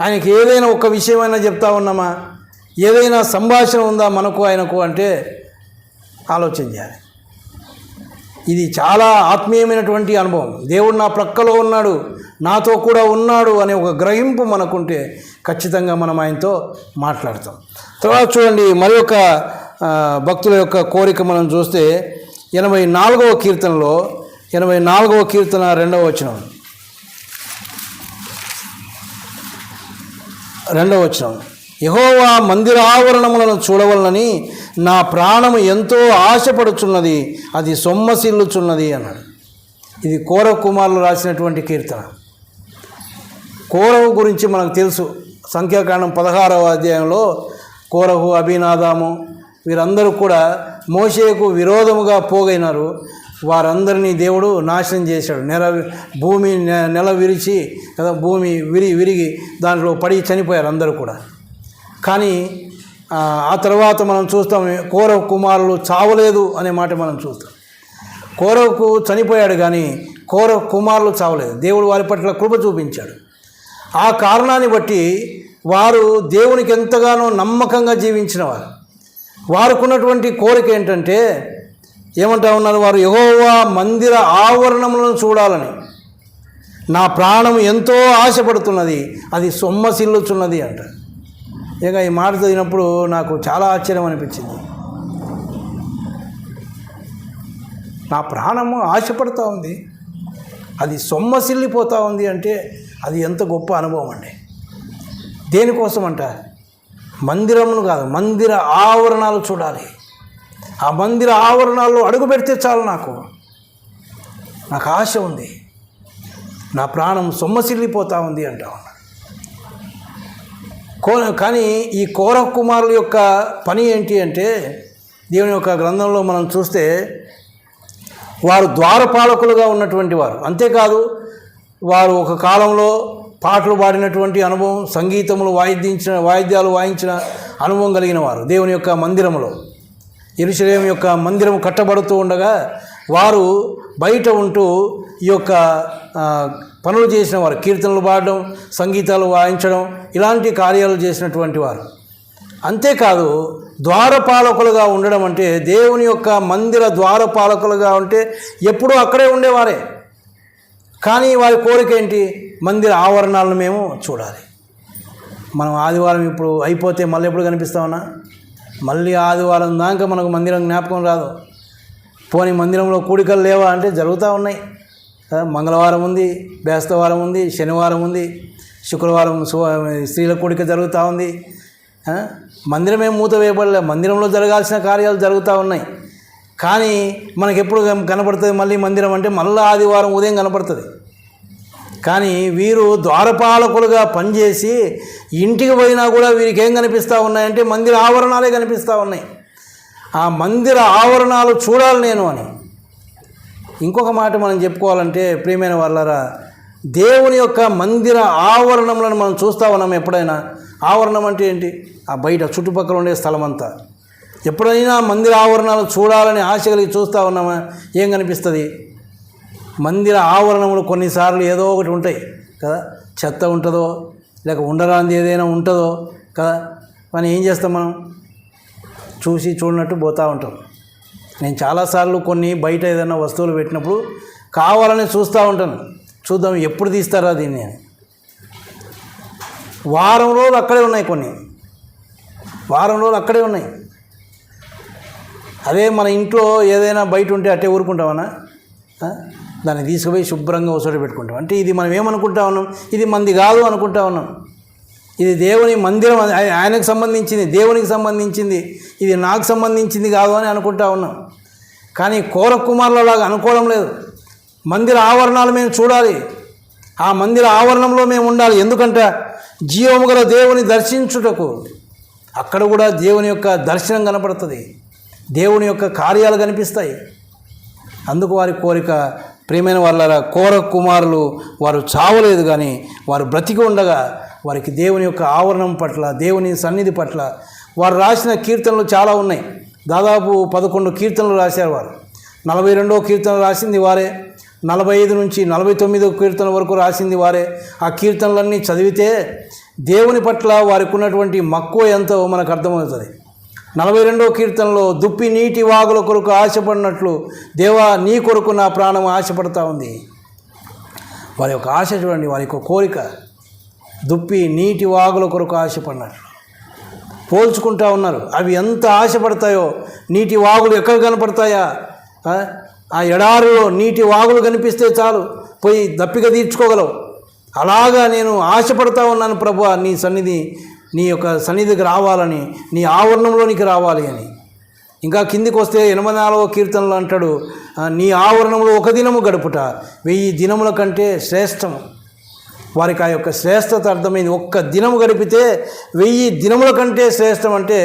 A: ఆయనకి ఏదైనా ఒక విషయమైనా చెప్తా ఉన్నామా? ఏదైనా సంభాషణ ఉందా మనకు ఆయనకు అంటే ఆలోచన చేయాలి. ఇది చాలా ఆత్మీయమైనటువంటి అనుభవం. దేవుడు నా ప్రక్కలో ఉన్నాడు, నాతో కూడా ఉన్నాడు అనే ఒక గ్రహింపు మనకుంటే ఖచ్చితంగా మనం ఆయనతో మాట్లాడతాం. తర్వాత చూడండి, మరి ఒక భక్తుల యొక్క కోరిక మనం చూస్తే 84వ కీర్తనలో 84వ కీర్తన 2వ వచనం, 2వ వచనం, యెహోవా మందిర ఆవరణములను చూడవలనని నా ప్రాణము ఎంతో ఆశపడుచున్నది, అది సొమ్మసిల్లుచున్నది అన్నాడు. ఇది కోరహు కుమారులు రాసినటువంటి కీర్తన. కోరహు గురించి మనకు తెలుసు. సంఖ్యాకాండం 16వ అధ్యాయంలో కోరహు, అబీనాదాము వీరందరూ కూడా మోషేకు విరోధముగా పోగైనారు. వారందరినీ దేవుడు నాశనం చేశాడు. భూమి నెల విరిచి భూమి విరిగి దాంట్లో పడి చనిపోయారు అందరూ కూడా. కానీ ఆ తర్వాత మనం చూస్తాం, కోరహు కుమారులు చావలేదు అనే మాట మనం చూస్తాం. కోరహు చనిపోయాడు కానీ కోరహు కుమారులు చావలేదు. దేవుడు వారి పట్ల కృప చూపించాడు. ఆ కారణాన్ని బట్టి వారు దేవునికి ఎంతగానో నమ్మకంగా జీవించిన వారు. వారుకున్నటువంటి కోరిక ఏంటంటే, ఏమంటా ఉన్నారు వారు, యెహోవా మందిర ఆవరణములను చూడాలని నా ప్రాణం ఎంతో ఆశపడుతున్నది, అది సొమ్మసిల్లుచున్నది అంట. ఇక ఈ మాట చదివినప్పుడు నాకు చాలా ఆశ్చర్యం అనిపించింది. నా ప్రాణము ఆశపడుతూ ఉంది, అది సొమ్మసిల్లిపోతూ ఉంది అంటే అది ఎంత గొప్ప అనుభవం అండి. దేనికోసం అంట? మందిరమును కాదు, మందిర ఆవరణాలు చూడాలి. ఆ మందిర ఆవరణాల్లో అడుగు పెడితే చాలు, నాకు ఆశ ఉంది, నా ప్రాణం సొమ్మసిల్లిపోతూ ఉంది అంటా ఉన్నా. కానీ ఈ కోరహు కుమారుల యొక్క పని ఏంటి అంటే, దేవుని యొక్క గ్రంథంలో మనం చూస్తే వారు ద్వారపాలకులుగా ఉన్నటువంటి వారు. అంతేకాదు, వారు ఒక కాలంలో పాటలు పాడినటువంటి అనుభవం, వాయిద్యాలు వాయించిన అనుభవం కలిగిన వారు. దేవుని యొక్క మందిరంలో, యెరూషలేము యొక్క మందిరం కట్టబడుతూ ఉండగా వారు బయట ఉంటూ ఈ యొక్క పనులు చేసిన వారు. కీర్తనలు పాడడం, సంగీతాలు వాయించడం, ఇలాంటి కార్యాలు చేసినటువంటి వారు. అంతేకాదు, ద్వారపాలకులుగా ఉండడం అంటే, దేవుని యొక్క మందిర ద్వారపాలకులుగా ఉంటే ఎప్పుడూ అక్కడే ఉండేవారే. కానీ వారి కోరిక ఏంటి? మందిర ఆవరణాలను మేము చూడాలి. మనం ఆదివారం ఇప్పుడు అయిపోతే మళ్ళీ ఎప్పుడు కనిపిస్తామన్నా? మళ్ళీ ఆదివారం దాకా మనకు మందిరం జ్ఞాపకం రాదు. పోనీ మందిరంలో కూడికలు లేవా అంటే జరుగుతూ ఉన్నాయి. మంగళవారం ఉంది, బేస్తవారం ఉంది, శనివారం ఉంది, శుక్రవారం స్త్రీల కూడిక జరుగుతూ ఉంది. మందిరమేం మూత వేయబడలే, మందిరంలో జరగాల్సిన కార్యాలు జరుగుతూ ఉన్నాయి. కానీ మనకు ఎప్పుడు కనపడుతుంది మళ్ళీ మందిరం అంటే? మళ్ళీ ఆదివారం ఉదయం కనపడుతుంది. కానీ వీరు ద్వారపాలకులుగా పనిచేసి ఇంటికి పోయినా కూడా వీరికి ఏం కనిపిస్తూ ఉన్నాయంటే మందిర ఆవరణాలే కనిపిస్తూ ఉన్నాయి. ఆ మందిర ఆవరణాలు చూడాలి నేను అని. ఇంకొక మాట మనం చెప్పుకోవాలంటే, ప్రియమైన వాళ్ళారా, దేవుని యొక్క మందిర ఆవరణములను మనం చూస్తూ ఉన్నాం. ఎప్పుడైనా ఆవరణం అంటే ఏంటి? ఆ బయట చుట్టుపక్కల ఉండే స్థలం అంతా. ఎప్పుడైనా మందిర ఆవరణాలు చూడాలని ఆశ కలిగి చూస్తూ ఉన్నామా? ఏం కనిపిస్తుంది? మందిర ఆవరణములు కొన్నిసార్లు ఏదో ఒకటి ఉంటాయి కదా, చెత్త ఉంటుందో లేక ఉండరాంది ఏదైనా ఉంటుందో కదా. కానీ ఏం చేస్తాం మనం? చూసి చూడనట్టు పోతూ ఉంటాం. నేను చాలాసార్లు కొన్ని బయట ఏదైనా వస్తువులు పెట్టినప్పుడు కావాలని చూస్తూ ఉంటాను, చూద్దాం ఎప్పుడు తీస్తారా దీన్ని అని. వారం రోజులు అక్కడే ఉన్నాయి, కొన్ని వారం రోజులు అక్కడే ఉన్నాయి. అదే మన ఇంట్లో ఏదైనా బయట ఉంటే అట్టే ఊరుకుంటామన్నా, దాన్ని తీసుకుపోయి శుభ్రంగా ఒకచోట పెట్టుకుంటాం. అంటే ఇది మనం ఏమనుకుంటా ఉన్నాం, ఇది మంది కాదు అనుకుంటా ఉన్నాం. ఇది దేవుని మందిరం, ఆయనకు సంబంధించింది, దేవునికి సంబంధించింది, ఇది నాకు సంబంధించింది కాదు అని అనుకుంటా ఉన్నాం. కానీ కోర కుమారులలాగా అనుకోవడం లేదు. మందిర ఆవరణాలు మేము చూడాలి, ఆ మందిర ఆవరణంలో మేము ఉండాలి. ఎందుకంటే జీవము గల దేవుని దర్శించుటకు అక్కడ కూడా దేవుని యొక్క దర్శనం కనపడుతుంది, దేవుని యొక్క కార్యాలు కనిపిస్తాయి. అందుకు వారి కోరిక, ప్రియమైన వాళ్ళ కోర కుమారులు వారు చావలేదు, కానీ వారు బ్రతికి ఉండగా వారికి దేవుని యొక్క ఆవరణం పట్ల, దేవుని సన్నిధి పట్ల వారు రాసిన కీర్తనలు చాలా ఉన్నాయి. దాదాపు 11 కీర్తనలు రాశారు వారు. 42వ కీర్తన రాసింది వారే, 45 నుంచి 49వ కీర్తన వరకు రాసింది వారే. ఆ కీర్తనలన్నీ చదివితే దేవుని పట్ల వారికి ఉన్నటువంటి మక్కువ ఎంతో మనకు అర్థమవుతుంది. 42వ కీర్తనలో దుప్పి నీటి వాగుల కొరకు ఆశపడినట్లు దేవా నీ కొరకు నా ప్రాణం ఆశపడతా ఉంది. వారి యొక్క ఆశ చూడండి, వారి యొక్క కోరిక దుప్పి నీటి వాగుల కొరకు ఆశపడినట్లు పోల్చుకుంటా ఉన్నారు. అవి ఎంత ఆశపడతాయో, నీటి వాగులు ఎక్కడ కనపడతాయా, ఆ ఎడారిలో నీటి వాగులు కనిపిస్తే చాలు పోయి దప్పిక తీర్చుకోగలవు. అలాగా నేను ఆశపడతా ఉన్నాను ప్రభువా, నీ సన్నిధి, నీ యొక్క సన్నిధికి రావాలని, నీ ఆవరణంలోనికి రావాలి అని. ఇంకా కిందికి వస్తే 84వ కీర్తనలో అంటాడు, నీ ఆవరణంలో ఒక దినము గడుపుట 1000 దినముల కంటే శ్రేష్టము. వారికి ఆ యొక్క శ్రేష్టత అర్థమైంది. ఒక్క దినము గడిపితే 1000 దినముల కంటే శ్రేష్టం. అంటే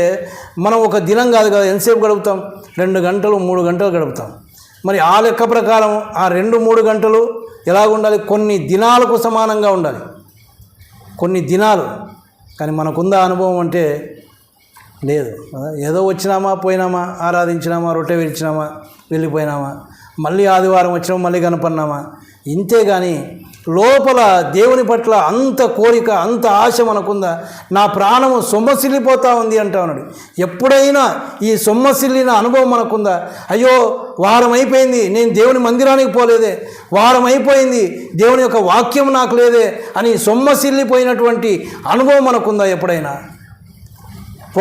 A: మనం ఒక దినం కాదు కదా, ఎంతసేపు గడుపుతాం, 2 గంటలు 3 గంటలు గడుపుతాం. మరి ఆ లెక్క ప్రకారం ఆ 2-3 గంటలు ఎలాగ ఉండాలి, కొన్ని దినాలకు సమానంగా ఉండాలి, కొన్ని దినాలు. కానీ మనకుందా అనుభవం అంటే లేదు. ఏదో వచ్చినామా, పోయినామా, ఆరాధించినామా, రొట్టె విరిచినామా, వెళ్ళిపోయినామా, మళ్ళీ ఆదివారం వచ్చినామా, మళ్ళీ కనపడినామా, ఇంతే. కానీ లోపల దేవుని పట్ల అంత కోరిక, అంత ఆశ మనకుందా? నా ప్రాణము సొమ్మసిల్లిపోతూ ఉంది అంటా ఉన్నాడు. ఎప్పుడైనా ఈ సొమ్మసిల్లిన అనుభవం మనకుందా? అయ్యో వారం అయిపోయింది, నేను దేవుని మందిరానికి పోలేదే, వారం అయిపోయింది, దేవుని యొక్క వాక్యం నాకు లేదే అని సొమ్మసిల్లిపోయినటువంటి అనుభవం మనకుందా? ఎప్పుడైనా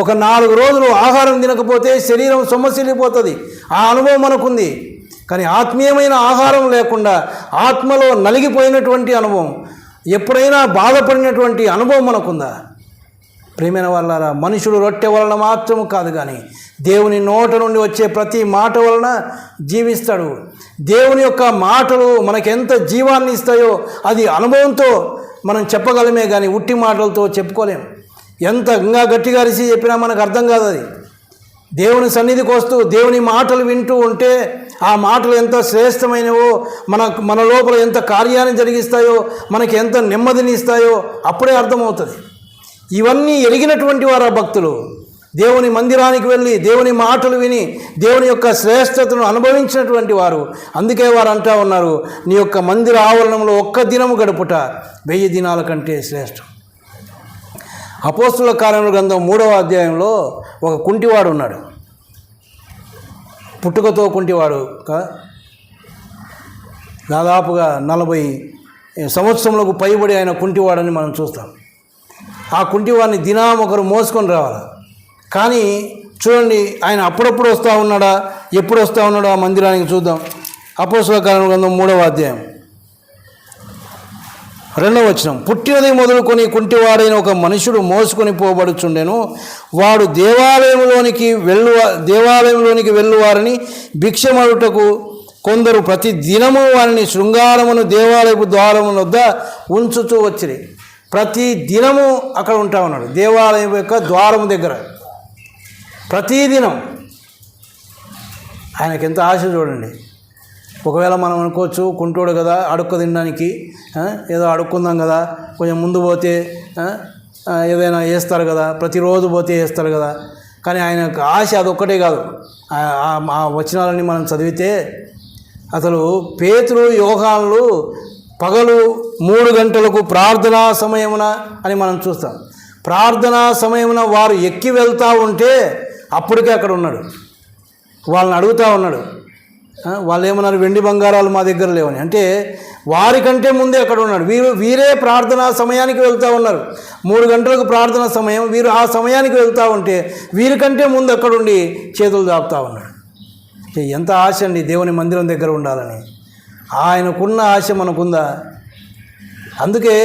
A: ఒక 4 రోజులు ఆహారం తినకపోతే శరీరం సొమ్మసిల్లిపోతుంది, ఆ అనుభవం మనకుంది. కానీ ఆత్మీయమైన ఆహారం లేకుండా ఆత్మలో నలిగిపోయినటువంటి అనుభవం, ఎప్పుడైనా బాధపడినటువంటి అనుభవం మనకుందా? ప్రియమైన వాళ్ళారా, మనుషుడు రొట్టె వలన మాత్రము కాదు, కానీ దేవుని నోట నుండి వచ్చే ప్రతి మాట వలన జీవిస్తాడు. దేవుని యొక్క మాటలు మనకెంత జీవాన్ని ఇస్తాయో అది అనుభవంతో మనం చెప్పగలమే, కానీ ఉట్టి మాటలతో చెప్పుకోలేం. ఎంత ఇంకా గట్టిగా అరిసి చెప్పినా మనకు అర్థం కాదు. అది దేవుని సన్నిధికి వస్తూ దేవుని మాటలు వింటూ ఉంటే ఆ మాటలు ఎంత శ్రేష్టమైనవో, మన లోపల ఎంత కార్యాన్ని జరిగిస్తాయో, మనకి ఎంత నెమ్మదిని ఇస్తాయో అప్పుడే అర్థమవుతుంది. ఇవన్నీ ఎరిగినటువంటి వారు ఆ భక్తులు. దేవుని మందిరానికి వెళ్ళి దేవుని మాటలు విని దేవుని యొక్క శ్రేష్టతను అనుభవించినటువంటి వారు. అందుకే వారు అంటా ఉన్నారు, నీ యొక్క మందిర ఆవరణంలో ఒక్క దినము గడుపుట 1000 దినాల కంటే శ్రేష్టం. అపోస్తుల కార్యముల గ్రంథం 3వ అధ్యాయంలో ఒక కుంటివాడు ఉన్నాడు, పుట్టుకతో కుంటివాడు. దాదాపుగా 40 సంవత్సరములకు పైబడి ఆయన కుంటివాడని మనం చూస్తాం. ఆ కుంటివాడిని దినం ఒకరు మోసుకొని రావాలి. కానీ చూడండి, ఆయన అప్పుడప్పుడు వస్తూ ఉన్నాడా, ఎప్పుడు వస్తూ ఉన్నాడో ఆ మందిరానికి చూద్దాం. అపోస్తుల కార్యముల గ్రంథం 3వ అధ్యాయం 2వ వచనం. పుట్టినది మొదలుకొని కుంటివాడైన ఒక మనుషుడు మోసుకొని పోబడుచుండెను. వాడు దేవాలయంలోనికి వెళ్ళువారని భిక్షమడుటకు కొందరు ప్రతి దినము వారిని శృంగారమును దేవాలయపు ద్వారముల వద్ద ఉంచుతూ వచ్చిరి. ప్రతి దినము అక్కడ ఉంటా ఉన్నాడు, దేవాలయం యొక్క ద్వారం దగ్గర ప్రతిదినం. ఆయనకి ఎంత ఆశ చూడండి. ఒకవేళ మనం అనుకోవచ్చు, కుంటోడు కదా, అడుక్కు తినడానికి ఏదో అడుక్కుందాం కదా, కొంచెం ముందు పోతే ఏదైనా వేస్తారు కదా, ప్రతిరోజు పోతే వేస్తారు కదా. కానీ ఆయన ఆశ అదొక్కటే కాదు. ఆ వచనాలన్నీ మనం చదివితే అసలు పేతురు యోహానులు పగలు 3 గంటలకు ప్రార్థనా సమయమున అని మనం చూస్తాం. ప్రార్థనా సమయమున వారు ఎక్కి వెళ్తూ ఉంటే అప్పటికే అక్కడ ఉన్నాడు. వాళ్ళని అడుగుతూ ఉన్నాడు, వాళ్ళు ఏమన్నారు, వెండి బంగారాలు మా దగ్గర లేవని. అంటే వారికంటే ముందే అక్కడ ఉన్నాడు. వీరే ప్రార్థనా సమయానికి వెళ్తూ ఉన్నారు. 3 గంటలకు ప్రార్థన సమయం, వీరు ఆ సమయానికి వెళ్తూ ఉంటే వీరికంటే ముందు అక్కడుండి చేతులు దాపుతూ ఉన్నాడు. ఎంత ఆశ అండి దేవుని మందిరం దగ్గర ఉండాలని. ఆయనకున్న ఆశ మనకుందా? అందుకే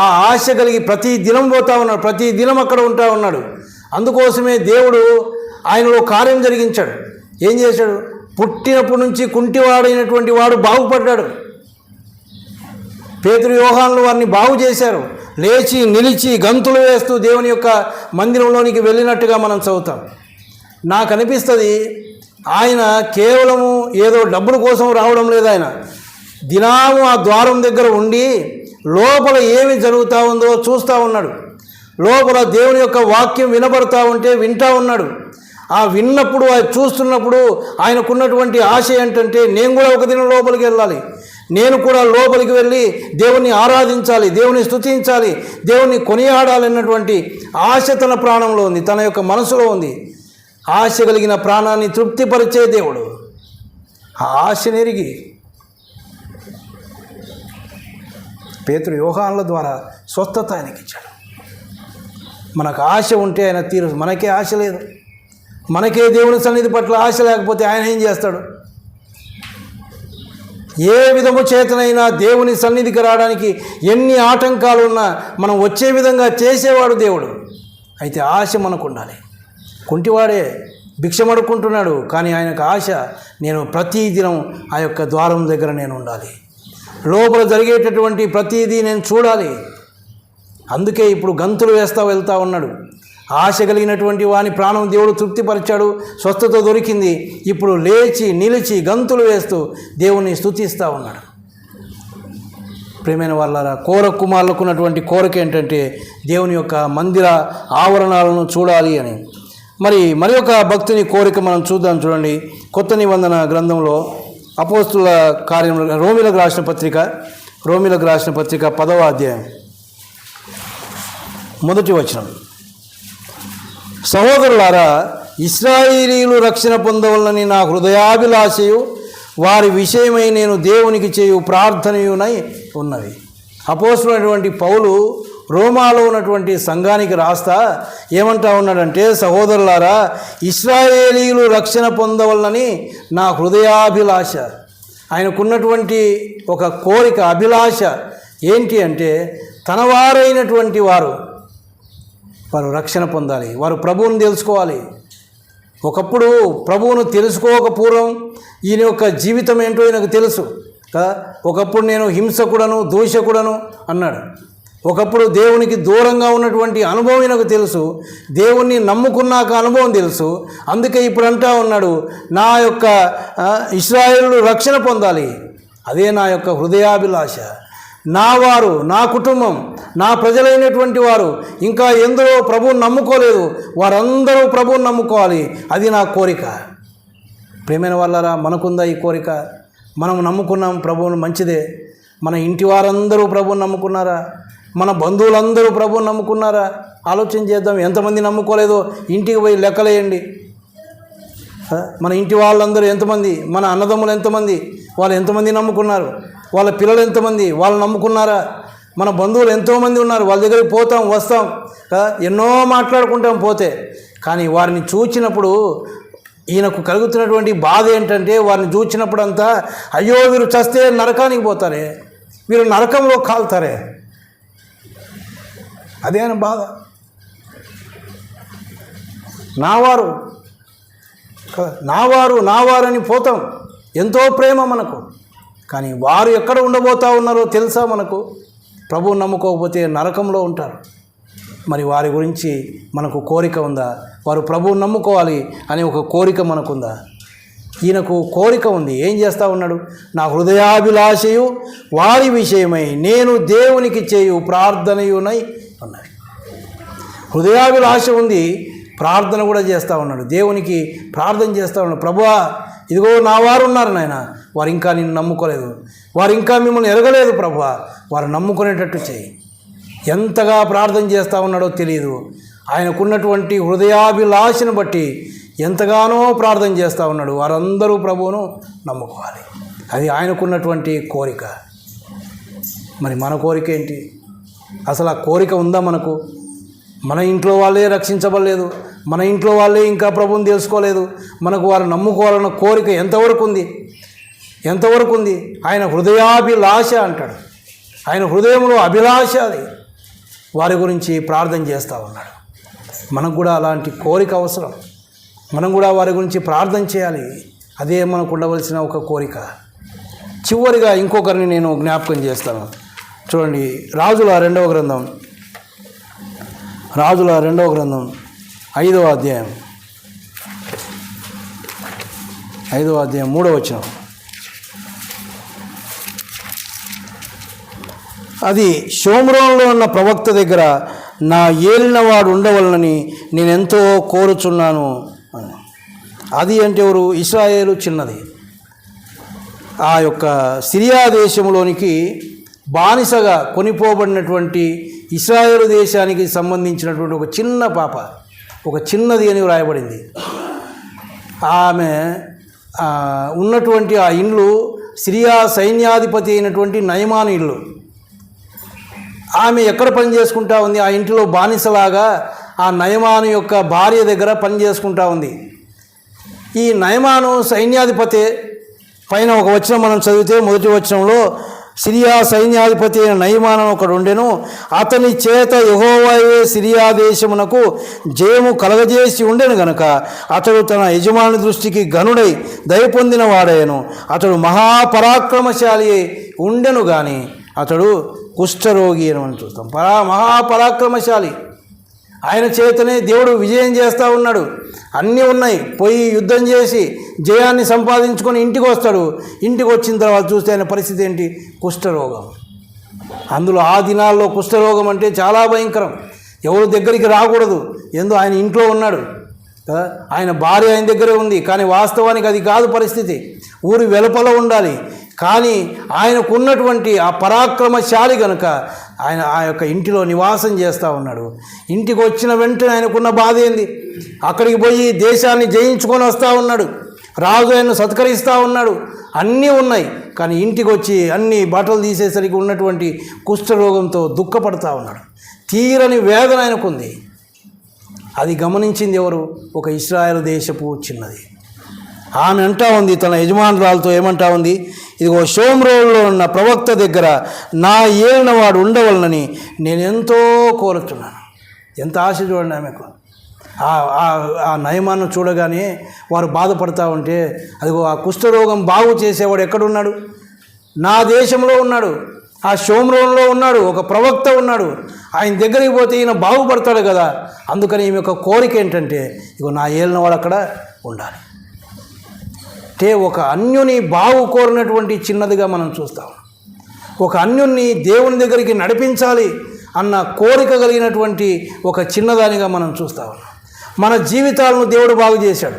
A: ఆ ఆశ కలిగి ప్రతి దినం పోతూ ఉన్నాడు, ప్రతి దినం అక్కడ ఉంటా ఉన్నాడు. అందుకోసమే దేవుడు ఆయనలో కార్యం జరిగించాడు. ఏం చేశాడు? పుట్టినప్పటి నుంచి కుంటివాడైనటువంటి వాడు బాగుపడ్డాడు. పేతురు, యోహానులు వారిని బాగు చేశారు. లేచి నిలిచి గంతులు వేస్తూ దేవుని యొక్క మందిరంలోనికి వెళ్ళినట్టుగా మనం చదువుతాం. నాకు అనిపిస్తుంది ఆయన కేవలము ఏదో డబ్బుల కోసం రావడం లేదు. ఆయన దినాము ఆ ద్వారం దగ్గర ఉండి లోపల ఏమి జరుగుతూ ఉందో చూస్తూ ఉన్నాడు. లోపల దేవుని యొక్క వాక్యం వినబడతా ఉంటే వింటూ ఉన్నాడు. ఆ విన్నప్పుడు, అది చూస్తున్నప్పుడు ఆయనకున్నటువంటి ఆశ ఏంటంటే, నేను కూడా ఒక దినం లోపలికి వెళ్ళాలి, నేను కూడా లోపలికి వెళ్ళి దేవుణ్ణి ఆరాధించాలి, దేవుని స్తుతించాలి, దేవుణ్ణి కొనియాడాలన్నటువంటి ఆశ తన ప్రాణంలో ఉంది, తన యొక్క మనసులో ఉంది. ఆశ కలిగిన ప్రాణాన్ని తృప్తిపరిచే దేవుడు. ఆ ఆశనెరిగి పేతురు, యోహానుల ద్వారా స్వస్థత ఆయనకి ఇచ్చాడు. మనకు ఆశ ఉంటే ఆయన తీరు. మనకే ఆశ లేదు, మనకే దేవుని సన్నిధి పట్ల ఆశ లేకపోతే ఆయన ఏం చేస్తాడు? ఏ విధము చేతనైనా దేవుని సన్నిధికి రావడానికి ఎన్ని ఆటంకాలు ఉన్నా మనం వచ్చే విధంగా చేసేవాడు దేవుడు. అయితే ఆశ మనకు ఉండాలి. కుంటివాడే భిక్షమడుకుంటున్నాడు, కానీ ఆయనకు ఆశ, నేను ప్రతిదినం ఆ యొక్క ద్వారం దగ్గర నేను ఉండాలి, లోపల జరిగేటటువంటి ప్రతిదీ నేను చూడాలి. అందుకే ఇప్పుడు గంతులు వేస్తూ వెళ్తూ ఉన్నాడు. ఆశ కలిగినటువంటి వాని ప్రాణం దేవుడు తృప్తిపరిచాడు, స్వస్థత దొరికింది. ఇప్పుడు లేచి నిలిచి గంతులు వేస్తూ దేవుని స్తుతిస్తూ ఉన్నాడు. ప్రియమైన వాళ్ళారా, కుమారులకు ఉన్నటువంటి కోరిక ఏంటంటే దేవుని యొక్క మందిర ఆవరణాలను చూడాలి అని. మరి ఒక భక్తుని కోరిక మనం చూద్దాం. చూడండి, కొత్త నిబంధన గ్రంథంలో అపోస్తుల కార్యంలో రోమిలకు రాసిన పత్రిక 10వ అధ్యాయం 1వ వచనం. సహోదరులారా, ఇశ్రాయేలీయులు రక్షణ పొందవలనని నా హృదయాభిలాషయు వారి విషయమై నేను దేవునికి చేయు ప్రార్థనయునై ఉన్నవి. అపోస్తులైనటువంటి పౌలు రోమాలో ఉన్నటువంటి సంఘానికి రాస్తా ఏమంటా ఉన్నాడంటే, సహోదరులారా, ఇశ్రాయేలీయులు రక్షణ పొందవలనని నా హృదయాభిలాష. ఆయనకున్నటువంటి ఒక కోరిక, అభిలాష ఏంటి అంటే, తన వారైనటువంటి వారు రక్షణ పొందాలి, వారు ప్రభువుని తెలుసుకోవాలి. ఒకప్పుడు ప్రభువును తెలుసుకోక పూర్వం ఈయన యొక్క జీవితం ఏంటో ఈయనకు తెలుసు కదా. ఒకప్పుడు నేను హింసకుడను, దూషకుడను అన్నాడు. ఒకప్పుడు దేవునికి దూరంగా ఉన్నటువంటి అనుభవం ఈయనకు తెలుసు. దేవుణ్ణి నమ్ముకున్నాక అనుభవం తెలుసు. అందుకే ఇప్పుడు అంటా ఉన్నాడు, నా యొక్క ఇశ్రాయేలు రక్షణ పొందాలి, అదే నా యొక్క హృదయాభిలాష. నా వారు, నా కుటుంబం, నా ప్రజలైనటువంటి వారు ఇంకా ఎందరో ప్రభువుని నమ్ముకోలేదు, వారందరూ ప్రభువుని నమ్ముకోవాలి, అది నా కోరిక. ప్రియమైన వాళ్ళారా, మనకుందా ఈ కోరిక? మనం నమ్ముకున్నాం ప్రభువుని, మంచిదే. మన ఇంటి వారందరూ ప్రభువుని నమ్ముకున్నారా? మన బంధువులందరూ ప్రభువుని నమ్ముకున్నారా? ఆలోచన చేద్దాం. ఎంతమంది నమ్ముకోలేదో ఇంటికి పోయి లెక్కలేయండి. మన ఇంటి వాళ్ళందరూ ఎంతమంది, మన అన్నదమ్ములు ఎంతమంది, వాళ్ళు ఎంతమంది నమ్ముకున్నారు, వాళ్ళ పిల్లలు ఎంతమంది, వాళ్ళు నమ్ముకున్నారా? మన బంధువులు ఎంతోమంది ఉన్నారు, వాళ్ళ దగ్గరికి పోతాం వస్తాం కదా, ఎన్నో మాట్లాడుకుంటాం పోతే. కానీ వారిని చూచినప్పుడు ఈయనకు కలుగుతున్నటువంటి బాధ ఏంటంటే, వారిని చూచినప్పుడు అంతా, అయ్యో వీరు చస్తే నరకానికి పోతారే, వీరు నరకంలో కాలుతారే, అదే ఆయన బాధ. నావారు అని పోతాం, ఎంతో ప్రేమ మనకు. కానీ వారు ఎక్కడ ఉండబోతా ఉన్నారో తెలుసా మనకు? ప్రభువుని నమ్ముకోకపోతే నరకంలో ఉంటారు. మరి వారి గురించి మనకు కోరిక ఉందా? వారు ప్రభువుని నమ్ముకోవాలి అనే ఒక కోరిక మనకుందా? ఈయనకు కోరిక ఉంది. ఏం చేస్తూ ఉన్నాడు? నా హృదయాభిలాషయు వారి విషయమై నేను దేవునికి చేయు ప్రార్థనయునై ఉన్నది. హృదయాభిలాష ఉంది, ప్రార్థన కూడా చేస్తూ ఉన్నాడు. దేవునికి ప్రార్థన చేస్తూ ఉన్నాడు, ప్రభువా ఇదిగో నా వారు ఉన్నారు నాయన, వారు ఇంకా నిన్ను నమ్ముకోలేదు, వారు ఇంకా మిమ్మల్ని ఎరగలేదు ప్రభువా, వారు నమ్ముకునేటట్టు చేయి. ఎంతగా ప్రార్థన చేస్తూ ఉన్నాడో తెలియదు. ఆయనకున్నటువంటి హృదయాభిలాషను బట్టి ఎంతగానో ప్రార్థన చేస్తూ ఉన్నాడు. వారందరూ ప్రభువును నమ్ముకోవాలి. అది ఆయనకున్నటువంటి కోరిక. మరి మన కోరిక ఏంటి? అసలు ఆ కోరిక ఉందా మనకు? మన ఇంట్లో వాళ్ళే రక్షించబడలేదు, మన ఇంట్లో వాళ్ళే ఇంకా ప్రభువుని తెలుసుకోలేదు, మనకు వారు నమ్ముకోవాలన్న కోరిక ఎంతవరకు ఉంది? ఆయన హృదయాభిలాష అంటాడు. ఆయన హృదయంలో అభిలాష అది. వారి గురించి ప్రార్థన చేస్తూ ఉన్నాడు. మనకు కూడా అలాంటి కోరిక అవసరం. మనం కూడా వారి గురించి ప్రార్థన చేయాలి. అదే మనకు ఉండవలసిన ఒక కోరిక. చివరిగా ఇంకొకరిని నేను జ్ఞాపకం చేస్తాను. చూడండి, రాజుల రెండవ గ్రంథం 5వ అధ్యాయం 3వ వచనం. అది షోమ్రోన్లో ఉన్న ప్రవక్త దగ్గర నా ఏలినవాడు ఉండవలనని నేనెంతో కోరుచున్నాను అని. అది అంటే ఎవరు? ఇశ్రాయేలు చిన్నది. ఆ యొక్క సిరియా దేశంలోనికి బానిసగా కొనిపోబడినటువంటి ఇశ్రాయేలు దేశానికి సంబంధించినటువంటి ఒక చిన్న పాప, ఒక చిన్నది అని వ్రాయబడింది. ఆమె ఉన్నటువంటి ఆ ఇండ్లు సిరియా సైన్యాధిపతి అయినటువంటి నయమాను ఇల్లు. ఆమె ఎక్కడ పని చేసుకుంటా ఉంది? ఆ ఇంటిలో బానిసలాగా ఆ నయమాను యొక్క భార్య దగ్గర పని చేసుకుంటా ఉంది. ఈ నయమాను సైన్యాధిపతి పైన ఒక వచనం మనం చదివితే, మొదటి వచనంలో సిరియా సైన్యాధిపతి అయిన నయమాను ఒకడు ఉండెను. అతని చేత యెహోవాయే సిరియా దేశమునకు జయము కలగజేసి ఉండెను గనుక అతడు తన యజమాని దృష్టికి ఘనుడై దయ పొందిన వాడయ్యను. అతడు మహాపరాక్రమశాలి ఉండెను కానీ అతడు కుష్ఠరోగి అని మనం చూస్తాం. మహాపరాక్రమశాలి. ఆయన చేతనే దేవుడు విజయం చేస్తూ ఉన్నాడు. అన్నీ ఉన్నాయి. పోయి యుద్ధం చేసి జయాన్ని సంపాదించుకొని ఇంటికి వస్తాడు. ఇంటికి వచ్చిన తర్వాత చూస్తే ఆయన పరిస్థితి ఏంటి? కుష్ఠరోగం. అందులో ఆ దినాల్లో కుష్ఠరోగం అంటే చాలా భయంకరం. ఎవరు దగ్గరికి రాకూడదు. ఎందుకు? ఆయన ఇంట్లో ఉన్నాడు కదా, ఆయన భార్య ఆయన దగ్గరే ఉంది. కానీ వాస్తవానికి అది కాదు పరిస్థితి. ఊరి వెలుపల ఉండాలి. కానీ ఆయనకున్నటువంటి ఆ పరాక్రమశాలి కనుక ఆయన ఆ యొక్క ఇంటిలో నివాసం చేస్తూ ఉన్నాడు. ఇంటికి వచ్చిన వెంటనే ఆయనకున్న బాధ ఏంది? అక్కడికి పోయి దేశాన్ని జయించుకొని వస్తూ ఉన్నాడు. రాజు ఆయన్ను సత్కరిస్తూ ఉన్నాడు. అన్నీ ఉన్నాయి. కానీ ఇంటికి వచ్చి అన్ని బట్టలు తీసేసరికి ఉన్నటువంటి కుష్ఠరోగంతో దుఃఖపడతా ఉన్నాడు. తీరని వేదన ఆయనకుంది. అది గమనించింది ఎవరు? ఒక ఇశ్రాయేలు దేశపు చిన్నది. ఆమె అంటా ఉంది తన యజమానురాలతో, ఏమంటా ఉంది? ఇదిగో షోమ్రోన్లో ఉన్న ప్రవక్త దగ్గర నా ఏలినవాడు ఉండవలనని నేను ఎంతో కోరుతున్నాను. ఎంత ఆశ చూడండి ఆమెకు. ఆ నయమాన్ని చూడగానే వారు బాధపడతా ఉంటే, అదిగో ఆ కుష్ఠరోగం బాగు చేసేవాడు ఎక్కడున్నాడు? నా దేశంలో ఉన్నాడు. ఆ షోమ్రోన్లో ఉన్నాడు. ఒక ప్రవక్త ఉన్నాడు. ఆయన దగ్గరికి పోతే ఈయన బాగుపడతాడు కదా. అందుకని ఈమె యొక్క కోరిక ఏంటంటే, ఇగో నా ఏలినవాడు అక్కడ ఉండాలి. అంటే ఒక అన్యుని బాగు కోరినటువంటి చిన్నదిగా మనం చూస్తాం. ఒక అన్యుని దేవుని దగ్గరికి నడిపించాలి అన్న కోరిక కలిగినటువంటి ఒక చిన్నదానిగా మనం చూస్తా ఉన్నాం. మన జీవితాలను దేవుడు బాగు చేశాడు.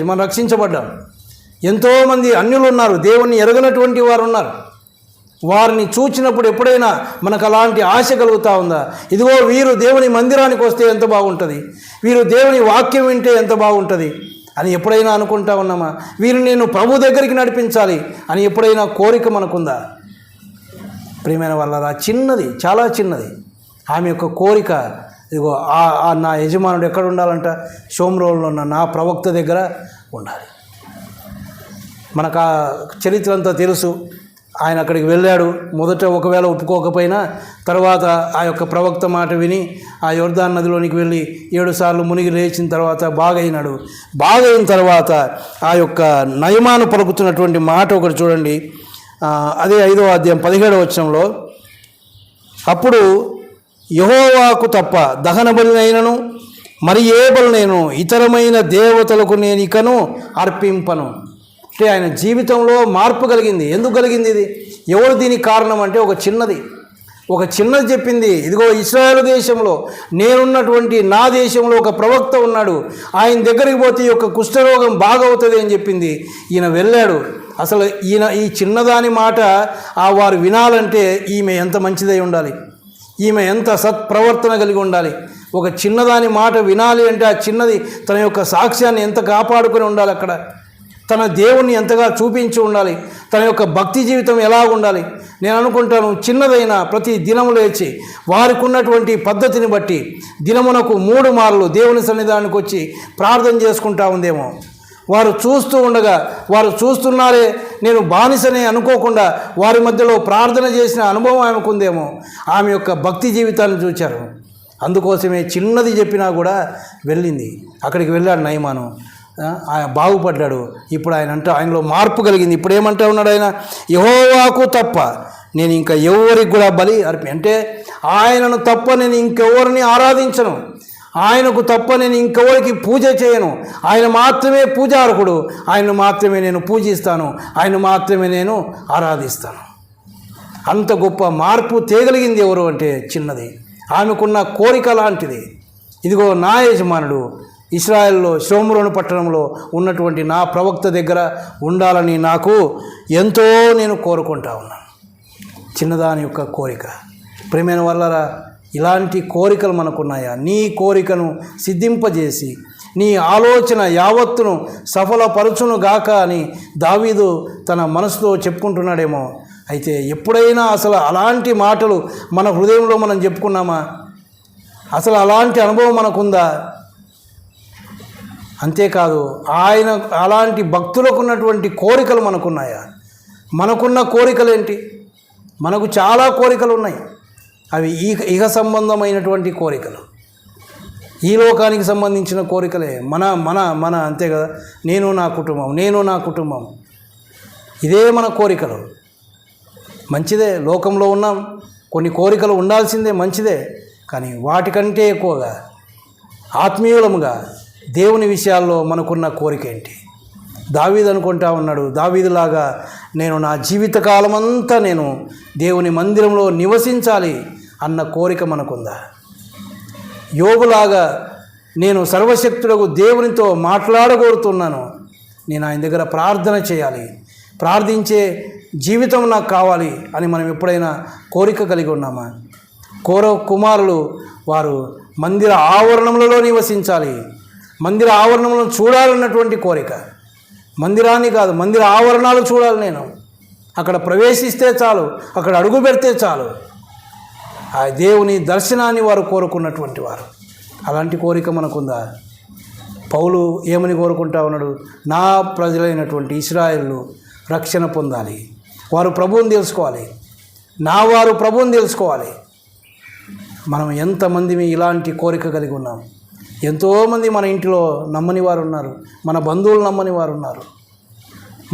A: మనం రక్షించబడ్డాం. ఎంతోమంది అన్యులు ఉన్నారు, దేవుణ్ణి ఎరగనటువంటి వారు ఉన్నారు. వారిని చూచినప్పుడు ఎప్పుడైనా మనకు అలాంటి ఆశ కలుగుతూ ఉందా? ఇదిగో వీరు దేవుని మందిరానికి వస్తే ఎంత బాగుంటుంది, వీరు దేవుని వాక్యం వింటే ఎంత బాగుంటుంది అని ఎప్పుడైనా అనుకుంటా ఉన్నామా? వీరిని నేను ప్రభు దగ్గరికి నడిపించాలి అని ఎప్పుడైనా కోరిక మనకుందా? ప్రియమైన వాళ్ళరా, చిన్నది, చాలా చిన్నది ఆమె యొక్క కోరిక. ఇదిగో నా యజమానుడు ఎక్కడ ఉండాలంట? షోమ్రోన్లో ఉన్న నా ప్రవక్త దగ్గర ఉండాలి. మనకు ఆ చరిత్ర అంతా తెలుసు. ఆయన అక్కడికి వెళ్ళాడు. మొదట ఒకవేళ ఒప్పుకోకపోయినా తర్వాత ఆ యొక్క ప్రవక్త మాట విని ఆ యొర్దాను నదిలోనికి వెళ్ళి 7 సార్లు మునిగి లేచిన తర్వాత బాగైనాడు. బాగైన తర్వాత ఆ యొక్క నయమాను పలుకుతున్నటువంటి మాట ఒకటి చూడండి. అదే 5వ అధ్యాయం 17వ వచనంలో, అప్పుడు యెహోవాకు తప్ప దహన బలినైనను మరి ఏ బలినైనను ఇతరమైన దేవతలకు నేను ఇకను అర్పింపను. అంటే ఆయన జీవితంలో మార్పు కలిగింది. ఎందుకు కలిగింది? ఇది ఎవరు దీనికి కారణం అంటే ఒక చిన్నది చెప్పింది. ఇదిగో ఇశ్రాయేలు దేశంలో నేనున్నటువంటి నా దేశంలో ఒక ప్రవక్త ఉన్నాడు. ఆయన దగ్గరికి పోతే ఈ యొక్క కుష్ఠరోగం బాగవుతుంది అని చెప్పింది. ఈయన వెళ్ళాడు. అసలు ఈ చిన్నదాని మాట వారు వినాలంటే ఈమె ఎంత మంచిదై ఉండాలి, ఈమె ఎంత సత్ప్రవర్తన కలిగి ఉండాలి. ఒక చిన్నదాని మాట వినాలి అంటే ఆ చిన్నది తన యొక్క సాక్ష్యాన్ని ఎంత కాపాడుకొని ఉండాలి, అక్కడ తన దేవుణ్ణి ఎంతగా చూపించి ఉండాలి, తన యొక్క భక్తి జీవితం ఎలా ఉండాలి. నేను అనుకుంటాను చిన్నదైనా ప్రతి దినము లేచి వారికి ఉన్నటువంటి పద్ధతిని బట్టి దినమునకు 3 మార్లు దేవుని సన్నిధానానికి వచ్చి ప్రార్థన చేసుకుంటా ఉందేమో. వారు చూస్తూ ఉండగా వారు చూస్తున్నారే నేను బానిసనే అనుకోకుండా వారి మధ్యలో ప్రార్థన చేసిన అనుభవం ఆమెకుందేమో. ఆమె యొక్క భక్తి జీవితాన్ని చూచారు. అందుకోసమే చిన్నది చెప్పినా కూడా వెళ్ళింది. అక్కడికి వెళ్ళాడు నయమాను, ఆయన బాగుపడ్డాడు. ఇప్పుడు ఆయనలో మార్పు కలిగింది. ఇప్పుడు ఏమంటా ఉన్నాడు ఆయన, యెహోవాకు తప్ప నేను ఇంకా ఎవరికి కూడా బలి అంటే ఆయనను తప్ప నేను ఇంకెవరిని ఆరాధించను, ఆయనకు తప్ప నేను ఇంకెవరికి పూజ చేయను, ఆయన మాత్రమే పూజార్హుడు, ఆయన మాత్రమే నేను పూజిస్తాను, ఆయన మాత్రమే నేను ఆరాధిస్తాను. అంత గొప్ప మార్పు తేగలిగింది ఎవరు అంటే చిన్నది. ఆమెకున్న కోరిక లాంటిది. ఇదిగో నా యజమానుడు ఇశ్రాయేల్లో షోమ్రోను పట్టణంలో ఉన్నటువంటి నా ప్రవక్త దగ్గర ఉండాలని నాకు ఎంతో నేను కోరుకుంటా ఉన్నాను. చిన్నదాని యొక్క కోరిక. ప్రియమైన వాళ్ళరా, ఇలాంటి కోరికలు మనకున్నాయా? నీ కోరికను సిద్ధింపజేసి నీ ఆలోచన యావత్తును సఫలపరచును గాక అని దావీదు తన మనసులో చెప్పుకుంటున్నాడేమో. అయితే ఎప్పుడైనా అసలు అలాంటి మాటలు మన హృదయంలో మనం చెప్పుకున్నామా? అసలు అలాంటి అనుభవం మనకుందా? అంతేకాదు ఆయన అలాంటి భక్తులకు ఉన్నటువంటి కోరికలు మనకున్నాయా? మనకున్న కోరికలు ఏంటి? మనకు చాలా కోరికలు ఉన్నాయి. అవి ఇహ సంబంధమైనటువంటి కోరికలు, ఈ లోకానికి సంబంధించిన కోరికలే. మన మన మన అంతే కదా, నేను నా కుటుంబం ఇదే మన కోరికలు. మంచిదే, లోకంలో ఉన్నాం, కొన్ని కోరికలు ఉండాల్సిందే, మంచిదే. కానీ వాటికంటే ఎక్కువగా ఆత్మీయులముగా దేవుని విషయాల్లో మనకున్న కోరిక ఏంటి? దావీదు అనుకుంటా ఉన్నాడు, దావీదులాగా నేను నా జీవితకాలమంతా నేను దేవుని మందిరంలో నివసించాలి అన్న కోరిక మనకుందా? యోబులాగా నేను సర్వశక్తులకు దేవునితో మాట్లాడగోరుతున్నాను, నేను ఆయన దగ్గర ప్రార్థన చేయాలి, ప్రార్థించే జీవితం నాకు కావాలి అని మనం ఎప్పుడైనా కోరిక కలిగి ఉన్నామా? కుమారులు వారు మందిర ఆవరణములలో నివసించాలి, మందిర ఆవరణములను చూడాలన్నటువంటి కోరిక. మందిరాన్ని కాదు, మందిర ఆవరణాలు చూడాలి. నేను అక్కడ ప్రవేశిస్తే చాలు, అక్కడ అడుగు పెడితే చాలు. ఆ దేవుని దర్శనాన్ని వారు కోరుకున్నటువంటి వారు. అలాంటి కోరిక మనకుందా? పౌలు ఏమని కోరుకుంటా ఉన్నాడు? నా ప్రజలైనటువంటి ఇశ్రాయేలు రక్షణ పొందాలి, వారు ప్రభువుని తెలుసుకోవాలి, వారు ప్రభువుని తెలుసుకోవాలి. మనం ఎంతమంది ఇలాంటి కోరిక కలిగి ఉన్నాం? ఎంతోమంది మన ఇంటిలో నమ్మని వారు ఉన్నారు, మన బంధువులు నమ్మని వారు ఉన్నారు,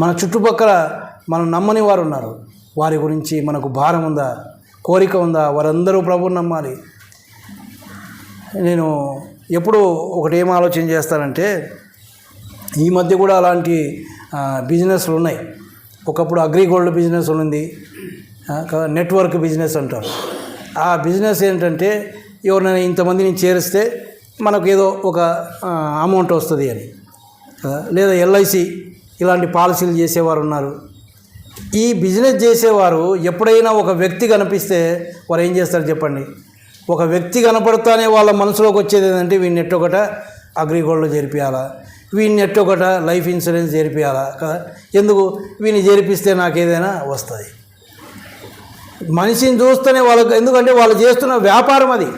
A: మన చుట్టుపక్కల మనం నమ్మని వారు ఉన్నారు. వారి గురించి మనకు భారం ఉందా? కోరిక ఉందా? వారందరూ ప్రభువుని నమ్మాలి. నేను ఎప్పుడు ఒకటి ఏం ఆలోచన చేస్తానంటే, ఈ మధ్య కూడా అలాంటి బిజినెస్లు ఉన్నాయి. ఒకప్పుడు అగ్రిగోల్డ్ బిజినెస్ ఉంది, నెట్వర్క్ బిజినెస్ అంటారు. ఆ బిజినెస్ ఏంటంటే ఎవరినైనా ఇంతమందిని చేరిస్తే మనకు ఏదో ఒక అమౌంట్ వస్తుంది అని, లేదా ఎల్ఐసి ఇలాంటి పాలసీలు చేసేవారు ఉన్నారు. ఈ బిజినెస్ చేసేవారు ఎప్పుడైనా ఒక వ్యక్తి కనిపిస్తే వారు ఏం చేస్తారు చెప్పండి? ఒక వ్యక్తి కనపడతానే వాళ్ళ మనసులోకి వచ్చేది ఏంటంటే వీడిని ఎట్టొకట అగ్రిగోల్డ్లో చేర్పియాలా, వీడిని ఎట్టొకట లైఫ్ ఇన్సూరెన్స్ చేర్పియాలా కదా. ఎందుకు? వీడిని చేర్పిస్తే నాకు ఏదైనా వస్తుంది. మనిషిని చూస్తేనే వాళ్ళకు, ఎందుకంటే వాళ్ళు చేస్తున్న వ్యాపారం అది.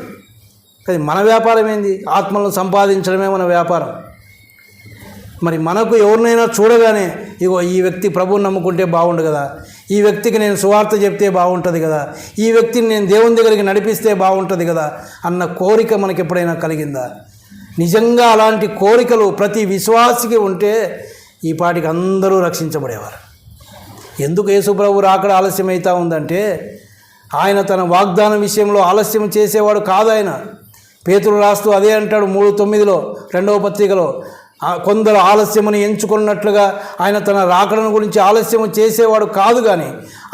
A: కానీ మన వ్యాపారం ఏంది? ఆత్మలను సంపాదించడమే మన వ్యాపారం. మరి మనకు ఎవరినైనా చూడగానే ఇగో ఈ వ్యక్తి ప్రభువుని నమ్ముకుంటే బాగుండు కదా, ఈ వ్యక్తికి నేను సువార్త చెప్తే బాగుంటుంది కదా, ఈ వ్యక్తిని నేను దేవుని దగ్గరికి నడిపిస్తే బాగుంటుంది కదా అన్న కోరిక మనకి ఎప్పుడైనా కలిగిందా? నిజంగా అలాంటి కోరికలు ప్రతి విశ్వాసికి ఉంటే ఈ పాటికి అందరూ రక్షించబడేవారు. ఎందుకు యేసుప్రభు రాకడ ఆలస్యమవుతా ఉందంటే, ఆయన తన వాగ్దానం విషయంలో ఆలస్యం చేసేవాడు కాదు. ఆయన పేతురు రాస్తూ అదే అంటాడు 3:9 2వ పత్రికలో, కొందరు ఆలస్యముని ఎంచుకున్నట్లుగా ఆయన తన రాకడను గురించి ఆలస్యం చేసేవాడు కాదు, కానీ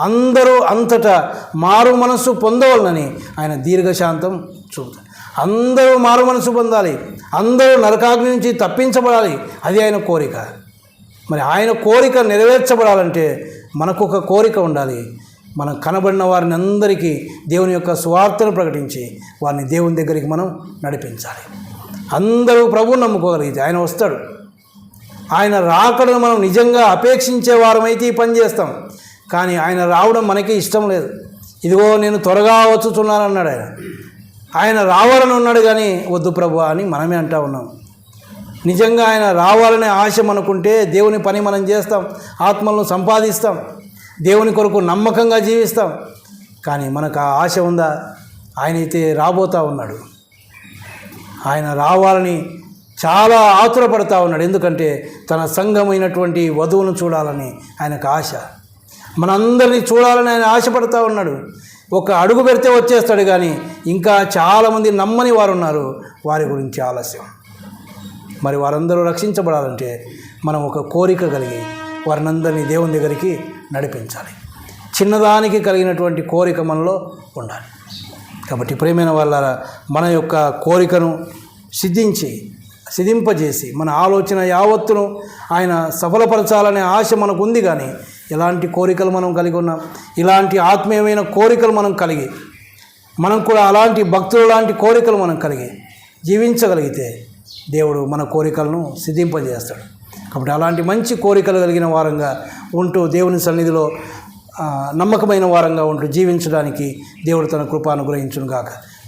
A: అందరూ అంతటా మారు మనస్సు పొందవాలని ఆయన దీర్ఘశాంతం చూపుతాడు. అందరూ మారు మనసు పొందాలి, అందరూ నరకాగ్ని నుంచి తప్పించబడాలి, అది ఆయన కోరిక. మరి ఆయన కోరిక నెరవేర్చబడాలంటే మనకు ఒక కోరిక ఉండాలి. మనం కనబడిన వారిని అందరికీ దేవుని యొక్క సువార్తను ప్రకటించి వారిని దేవుని దగ్గరికి మనం నడిపించాలి. అందరూ ప్రభువుని నమ్ముకోగలిగితే ఆయన వస్తాడు. ఆయన రాకడను మనం నిజంగా అపేక్షించే వారమైతే ఈ పని చేస్తాం. కానీ ఆయన రావడం మనకి ఇష్టం లేదు. ఇదిగో నేను త్వరగా వచ్చుచున్నాను అన్నాడు ఆయన. ఆయన రావాలని ఉన్నాడు కానీ వద్దు ప్రభు అని మనమే అంటా ఉన్నాం. నిజంగా ఆయన రావాలనే ఆశ మనకుంటే దేవుని పని మనం చేస్తాం, ఆత్మలను సంపాదిస్తాం, దేవుని కొరకు నమ్మకంగా జీవిస్తాం. కానీ మనకు ఆ ఆశ ఉందా? ఆయన అయితే రాబోతూ ఉన్నాడు. ఆయన రావాలని చాలా ఆతురపడతా ఉన్నాడు. ఎందుకంటే తన సంఘమైనటువంటి వధువును చూడాలని ఆయనకు ఆశ. మనందరినీ చూడాలని ఆయన ఆశపడతా ఉన్నాడు. ఒక అడుగు పెడితే వచ్చేస్తాడు. కానీ ఇంకా చాలామంది నమ్మని వారు ఉన్నారు, వారి గురించి ఆలస్యం. మరి వారందరూ రక్షించబడాలంటే మనం ఒక కోరిక కలిగి వారిని అందరినీ దేవుని దగ్గరికి నడిపించాలి. చిన్నదానికి కలిగినటువంటి కోరిక మనలో ఉండాలి. కాబట్టి ప్రియమైన వాళ్ళారా, మన యొక్క కోరికను సిద్ధింపజేసి మన ఆలోచన యావత్తును ఆయన సఫలపరచాలనే ఆశ మనకు ఉంది. కానీ ఎలాంటి కోరికలు మనం కలిగి ఉన్నాం? ఇలాంటి ఆత్మీయమైన కోరికలు మనం కలిగి, మనం కూడా అలాంటి భక్తులు లాంటి కోరికలు మనం కలిగి జీవించగలిగితే దేవుడు మన కోరికలను సిద్ధింపజేస్తాడు. కాబట్టి అలాంటి మంచి కోరికలు కలిగిన వారంగా ఉంటూ దేవుని సన్నిధిలో నమ్మకమైన వారంగా ఉంటూ జీవించడానికి దేవుడు తన కృప అనుగ్రహించును గాక.